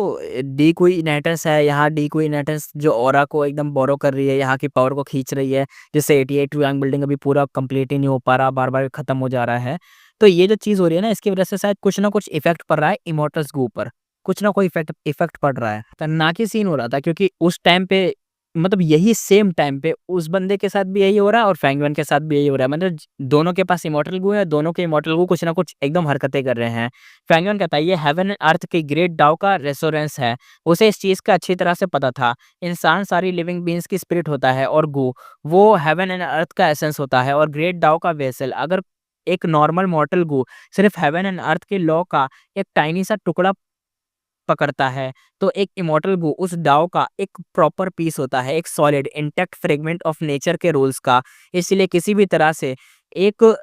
डिक्विनेटेंस है, यहाँ डिक्विनेटेंस जो ऑरा को एकदम बोरो कर रही है, यहाँ की पावर को खींच रही है, जिससे 88 यांग बिल्डिंग अभी पूरा कंप्लीट ही नहीं हो पा रहा, बार-बार खत्म हो जा रहा है। तो ये जो चीज़ हो रही है ना, इसकी वजह से शायद कुछ ना कुछ इफ़ेक्ट पड़ रहा है इमॉर्टल्स के ऊपर, कुछ ना कोई इफ़ेक्ट इफ़ेक्ट पड़ रहा है। खतरनाक ही सीन हो रहा था, क्योंकि उस टाइम पे मतलब यही सेम टाइम पे उस बंदे के साथ भी यही हो रहा है और फेंगयुआन के साथ भी यही हो रहा है। मतलब दोनों के पास इमॉर्टल गू है, दोनों के इमॉर्टल गू कुछ ना कुछ एकदम हरकतें कर रहे हैं। फेंगयुआन कहता है ये हेवन एंड अर्थ के ग्रेट डाओ का रेसोनेंस है। उसे इस चीज़ का अच्छी तरह से पता था। इंसान सारी लिविंग बीइंग्स की स्पिरिट होता है और गू वो हेवन एंड अर्थ का एसेंस होता है और ग्रेट डाओ का वेसल। अगर एक नॉर्मल मॉर्टल गू सिर्फ हेवन एंड अर्थ के लॉ का एक टाइनी सा टुकड़ा पकड़ता है, तो एक इमॉर्टल गू उस डाओ का एक प्रॉपर पीस होता है, एक solid intact fragment of nature के रूल्स का। इसलिए किसी भी तरह से एक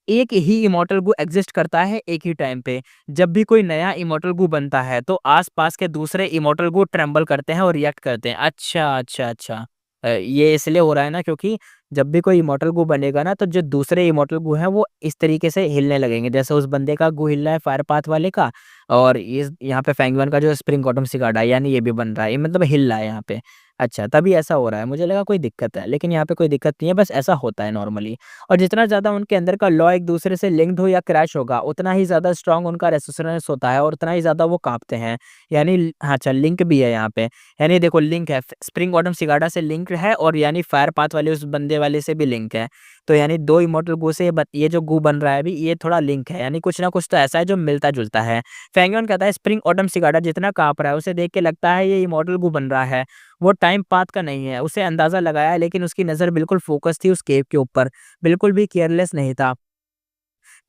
एक ही इमॉर्टल गू एग्जिस्ट करता है एक ही टाइम पे। जब भी कोई नया इमॉर्टल गू बनता है, तो आस-पास के दूसरे इमॉर्टल गू ट्रेम्बल करते हैं और रिएक्ट करते हैं। अच्छा, अच्छा, अच्छा। ये इसलिए हो रहा है ना, क्योंकि जब भी कोई इमॉर्टल गू बनेगा ना, तो जो दूसरे इमॉर्टल गू हैं वो इस तरीके से हिलने लगेंगे। जैसे उस बंदे का गू हिल रहा है फायर पाथ वाले का, और इस यहाँ पे फेंगयुआन का जो स्प्रिंग ऑटम सिगारा है, यानी ये भी बन रहा है, ये मतलब हिल रहा है यहाँ पे। अच्छा, तभी ऐसा हो रहा है, मुझे लगा कोई दिक्कत है, लेकिन यहाँ पे कोई दिक्कत नहीं है, बस ऐसा होता है नॉर्मली। और जितना ज़्यादा उनके अंदर का लॉ एक दूसरे से लिंक्ड हो या क्रैश होगा, उतना ही ज़्यादा स्ट्रॉन्ग उनका रेजिस्टेंस होता है और उतना ही ज़्यादा वो काँपते हैं। यानी हाँ, अच्छा लिंक भी है यहाँ पे। यानी देखो लिंक है, स्प्रिंग ऑटम सिगारा से लिंक है और यानी फायर पाथ वाले उस बंदे वाले से भी लिंक है। तो यानी 2 इमॉर्टल गू से ये जो गू बन रहा है अभी, ये थोड़ा लिंक है, यानी कुछ ना कुछ तो ऐसा है जो मिलता-जुलता है। फेंगयुआन कहता है स्प्रिंग ऑटम सिगारा जितना काँप रहा है, उसे देख के लगता है ये इमॉर्टल गू बन रहा है। वो टाइम पाथ का नहीं है, उसे अंदाज़ा लगाया, लेकिन उसकी नज़र बिल्कुल फ़ोकस थी उस केव के ऊपर, बिल्कुल भी केयरलेस नहीं था।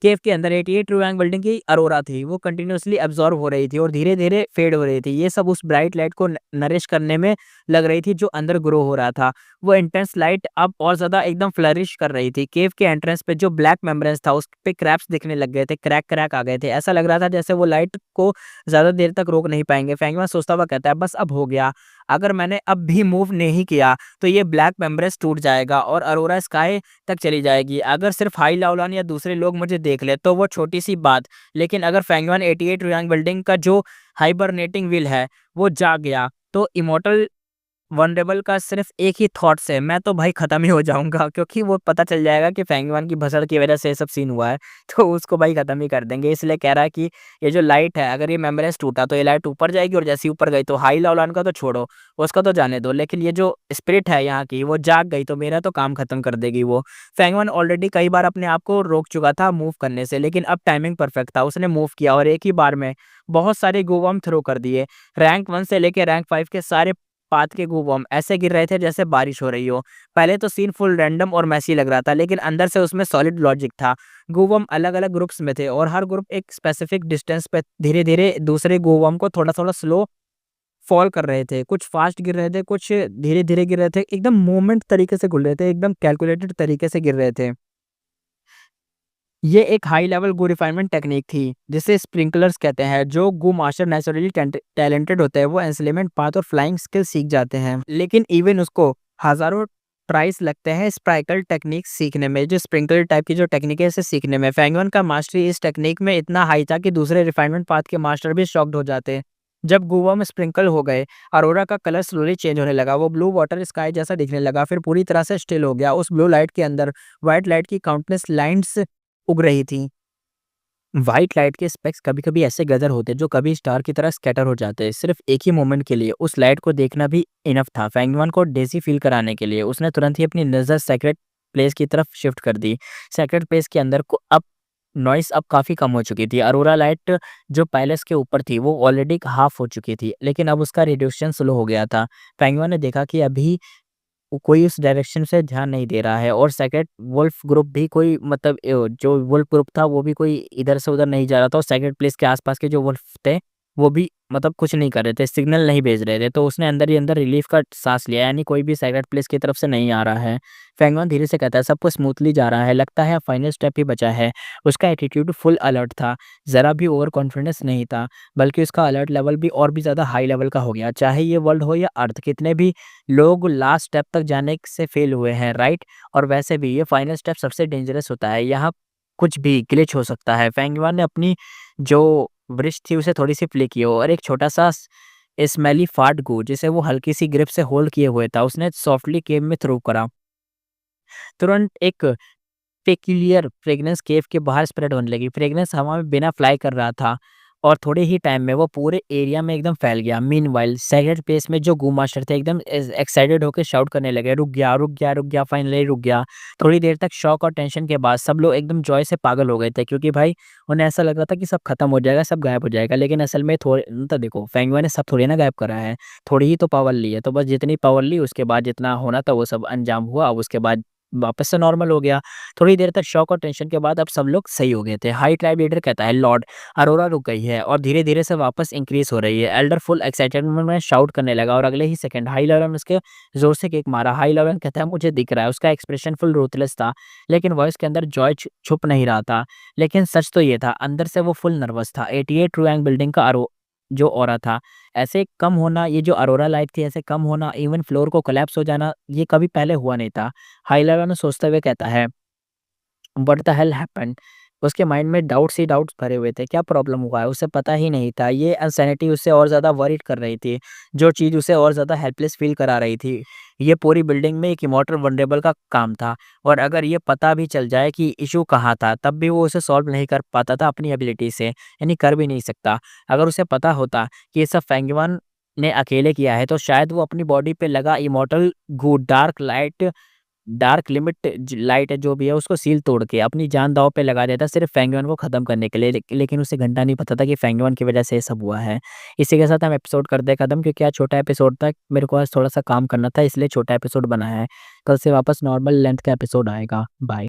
केव के अंदर 88 ट्रू रैंक बिल्डिंग की अरोरा थी, वो कंटिन्यूअसली अब्ज़ॉर्ब हो रही थी और धीरे-धीरे फेड हो रही थी। ये सब उस ब्राइट लाइट को नरिश करने में लग रही थी जो अंदर ग्रो हो रहा था। वो इंटेंस लाइट अब और ज़्यादा एकदम फ्लरिश कर रही थी। केव के एंट्रेंस पे जो ब्लैक मेम्ब्रेन्स था, उस पे क्रैक्स दिखने लग गए थे, क्रैक-क्रैक आ गए थे। ऐसा लग रहा था जैसे वो लाइट को ज़्यादा देर तक रोक नहीं पाएँगे। फेंगमा सोचता हुआ कहता है, "बस अब हो गया। अगर मैंने अब भी मूव नहीं किया, तो ये ब्लैक मेम्ब्रेन्स टूट जाएगा और अरोरा स्काई तक चली जाएगी। अगर सिर्फ हाई लाओलान या दूसरे लोग मुझे देख लें तो वो छोटी-सी बात, लेकिन अगर फेंगयुआन 88 रियांग बिल्डिंग का जो हाइबरनेटिंग व्हील है, वो जाग गया, तो इमॉर्टल वनरेबल का सिर्फ एक ही थॉट से मैं तो भाई खत्म ही हो जाऊंगा, क्योंकि वो पता चल जाएगा कि फेंगवान की भसड़ की वजह से ये सब सीन हुआ है। तो उसको भाई खत्म ही कर देंगे। इसलिए कह रहा है कि ये जो लाइट है, अगर ये मेम्ब्रेन टूटा तो ये लाइट ऊपर जाएगी, और जैसे ही ऊपर गई तो हाई लॉलान का तो छोड़ो, उसका तो जाने दो, लेकिन ये जो स्पिरिट है यहाँ की वो जाग गई तो मेरा तो काम खत्म कर देगी वो। फेंगवान ऑलरेडी कई बार अपने आप को रोक चुका था मूव करने से, लेकिन अब टाइमिंग परफेक्ट था, उसने मूव किया और एक ही बार में बहुत सारे गोवम थ्रो कर दिए। रैंक 1 से लेके रैंक 5 के सारे पात के गूबॉम्ब ऐसे गिर रहे थे जैसे बारिश हो रही हो। पहले तो सीन फुल रैंडम और मैसी लग रहा था, लेकिन अंदर से उसमें सॉलिड लॉजिक था। गूबॉम्ब अलग अलग ग्रुप्स में थे और हर ग्रुप एक स्पेसिफिक डिस्टेंस पे धीरे धीरे दूसरे गूबॉम्ब को थोड़ा थोड़ा स्लो फॉल कर रहे थे। कुछ फास्ट गिर रहे थे, कुछ धीरे धीरे गिर रहे थे, एकदम मूवमेंट तरीके से गिर रहे थे, एकदम कैलकुलेटेड तरीके से गिर रहे थे। ये एक हाई लेवल गो रिफाइनमेंट टेक्निक थी जिसे स्प्रिंकलर्स कहते हैं। जो गो मास्टर नेचुरली टैलेंटेड होते हैं वो एंसलेमेंट पाथ और फ्लाइंग स्किल सीख जाते हैं, लेकिन इवन उसको हजारों ट्राइस लगते हैं स्प्राइकल टेक्निक सीखने में। जो स्प्रिंकलर टाइप की जो टेक्निक है इसे सीखने में फेंगवन का मास्टरी इस टेक्निक में इतना हाई था कि दूसरे रिफाइनमेंट पाथ के मास्टर भी शॉक्ड हो जाते। जब गोवा में स्प्रिंकल हो गए, अरोरा का कलर स्लोली चेंज होने लगा। वो ब्लू वाटर स्काई जैसा दिखने लगा, फिर पूरी तरह से स्टिल हो गया। उस ब्लू लाइट के अंदर व्हाइट लाइट की काउंटलेस लाइंस उग रही थी। व्हाइट लाइट के स्पेक्स कभी-कभी ऐसे गदर होते जो कभी स्टार की तरह स्कैटर हो जाते, सिर्फ एक ही मोमेंट के लिए। उस लाइट को देखना भी इनफ था फैंगमान को डेज़ी फील कराने के लिए। उसने तुरंत ही अपनी नज़र सेक्रेट प्लेस की तरफ शिफ्ट कर दी। सेक्रेट प्लेस के अंदर को अब नॉइस अब काफ़ी कम हो चुकी थी। अरोरा लाइट जो पैलेस के ऊपर थी वो ऑलरेडी हाफ हो चुकी थी, लेकिन अब उसका रेडिएशन स्लो हो गया था। फैंगमान ने देखा कि अभी कोई उस डायरेक्शन से ध्यान नहीं दे रहा है, और सेकंड वुल्फ ग्रुप भी कोई मतलब जो वुल्फ ग्रुप था वो भी कोई इधर से उधर नहीं जा रहा था, और सेकंड प्लेस के आसपास के जो वुल्फ थे वो भी मतलब कुछ नहीं कर रहे थे, सिग्नल नहीं भेज रहे थे। तो उसने अंदर ही अंदर रिलीफ का सांस लिया, यानी कोई भी सेकंड प्लेस की तरफ से नहीं आ रहा है। फेंगवान धीरे से कहता है सब कुछ स्मूथली जा रहा है, लगता है फाइनल स्टेप ही बचा है। उसका एटीट्यूड फुल अलर्ट था, जरा भी ओवर कॉन्फिडेंस नहीं था, बल्कि उसका अलर्ट लेवल भी और भी ज़्यादा हाई लेवल का हो गया। चाहे ये वर्ल्ड हो या अर्थ, कितने भी लोग लास्ट स्टेप तक जाने से फेल हुए हैं, राइट? और वैसे भी ये फाइनल स्टेप सबसे डेंजरस होता है, यहाँ कुछ भी ग्लिच हो सकता है। फेंगयुआन ने अपनी जो वृष्ट थी उसे थोड़ी सी फ्लिक की और एक छोटा सा स्मेली फार्ट गू जिसे वो हल्की सी ग्रिप से होल्ड किए हुए था उसने सॉफ्टली केव में थ्रो करा। तुरंत एक पेक्यूलियर फ्रेग्रेंस केव के बाहर स्प्रेड होने लगी। फ्रेग्रेंस हवा में बिना फ्लाई कर रहा था और थोड़े ही टाइम में वो पूरे एरिया में एकदम फैल गया। मीनवाइल सेक्रेट प्लेस में जो गू मास्टर थे एकदम एक्साइटेड होकर शाउट करने लगे, रुक गया, रुक गया, रुक गया, फाइनली रुक गया। थोड़ी देर तक शॉक और टेंशन के बाद सब लोग एकदम जॉय से पागल हो गए थे, क्योंकि भाई उन्हें ऐसा लग रहा था कि सब खत्म हो जाएगा, सब गायब हो जाएगा। लेकिन असल में थोड़े तो देखो फेंगुआ ने सब थोड़ी ना गायब करा है, थोड़ी ही तो पावर ली है। तो बस जितनी पावर ली उसके बाद जितना होना था वो सब अंजाम हुआ। अब उसके बाद वापस से नॉर्मल हो गया। थोड़ी देर तक शॉक और टेंशन के बाद अब सब लोग सही हो गए थे। हाई ट्राइब लीडर कहता है लॉर्ड अरोरा रुक गई है और धीरे-धीरे से वापस इंक्रीज़ हो रही है। एल्डर फुल एक्साइटमेंट में शाउट करने लगा और अगले ही सेकंड हाई लेवल ने उसके ज़ोर से किक मारा। हाई लेवल कहता है मुझे दिख रहा है। उसका एक्सप्रेशन फुल रूथलेस था, लेकिन वॉइस के अंदर जॉय छुप नहीं रहा था। लेकिन सच तो ये था, अंदर से वो फुल नर्वस था। 88 ट्रू एंग बिल्डिंग का जो ऑरा था, ऐसे कम होना, ये जो अरोरा लाइट थी ऐसे कम होना, इवन फ्लोर को कोलैप्स हो जाना, ये कभी पहले हुआ नहीं था। हाई लेवल में सोचते हुए कहता है व्हाट द हेल हैपेंड? उसके माइंड में डाउट्स ही डाउट्स भरे हुए थे। क्या प्रॉब्लम हुआ है? उसे पता ही नहीं था। ये अनसैनिटी उसे और ज़्यादा वरीड कर रही थी, जो चीज़ उसे और ज़्यादा हेल्पलेस फ़ील करा रही थी। ये पूरी बिल्डिंग में एक इमॉर्टल वल्नरेबल का काम था, और अगर ये पता भी चल जाए कि इश्यू कहाँ था, तब भी वो उसे सॉल्व नहीं कर पाता था अपनी एबिलिटी से, यानी कर भी नहीं सकता। अगर उसे पता होता कि ये सब फेंगवान ने अकेले किया है, तो शायद वो अपनी बॉडी पे लगा इमॉर्टल गू डार्क लिमिट लाइट है जो भी है उसको सील तोड़ के अपनी जान दांव पे लगा देता सिर्फ फेंगुआन को खत्म करने के लिए। लेकिन उसे घंटा नहीं पता था कि फेंगुआन की वजह से ये सब हुआ है। इसी के साथ हम एपिसोड कर दे खत्म, क्योंकि आज छोटा एपिसोड था, मेरे को आज थोड़ा सा काम करना था इसलिए छोटा एपिसोड बनाया है। कल से वापस नॉर्मल लेंथ का एपिसोड आएगा। बाय।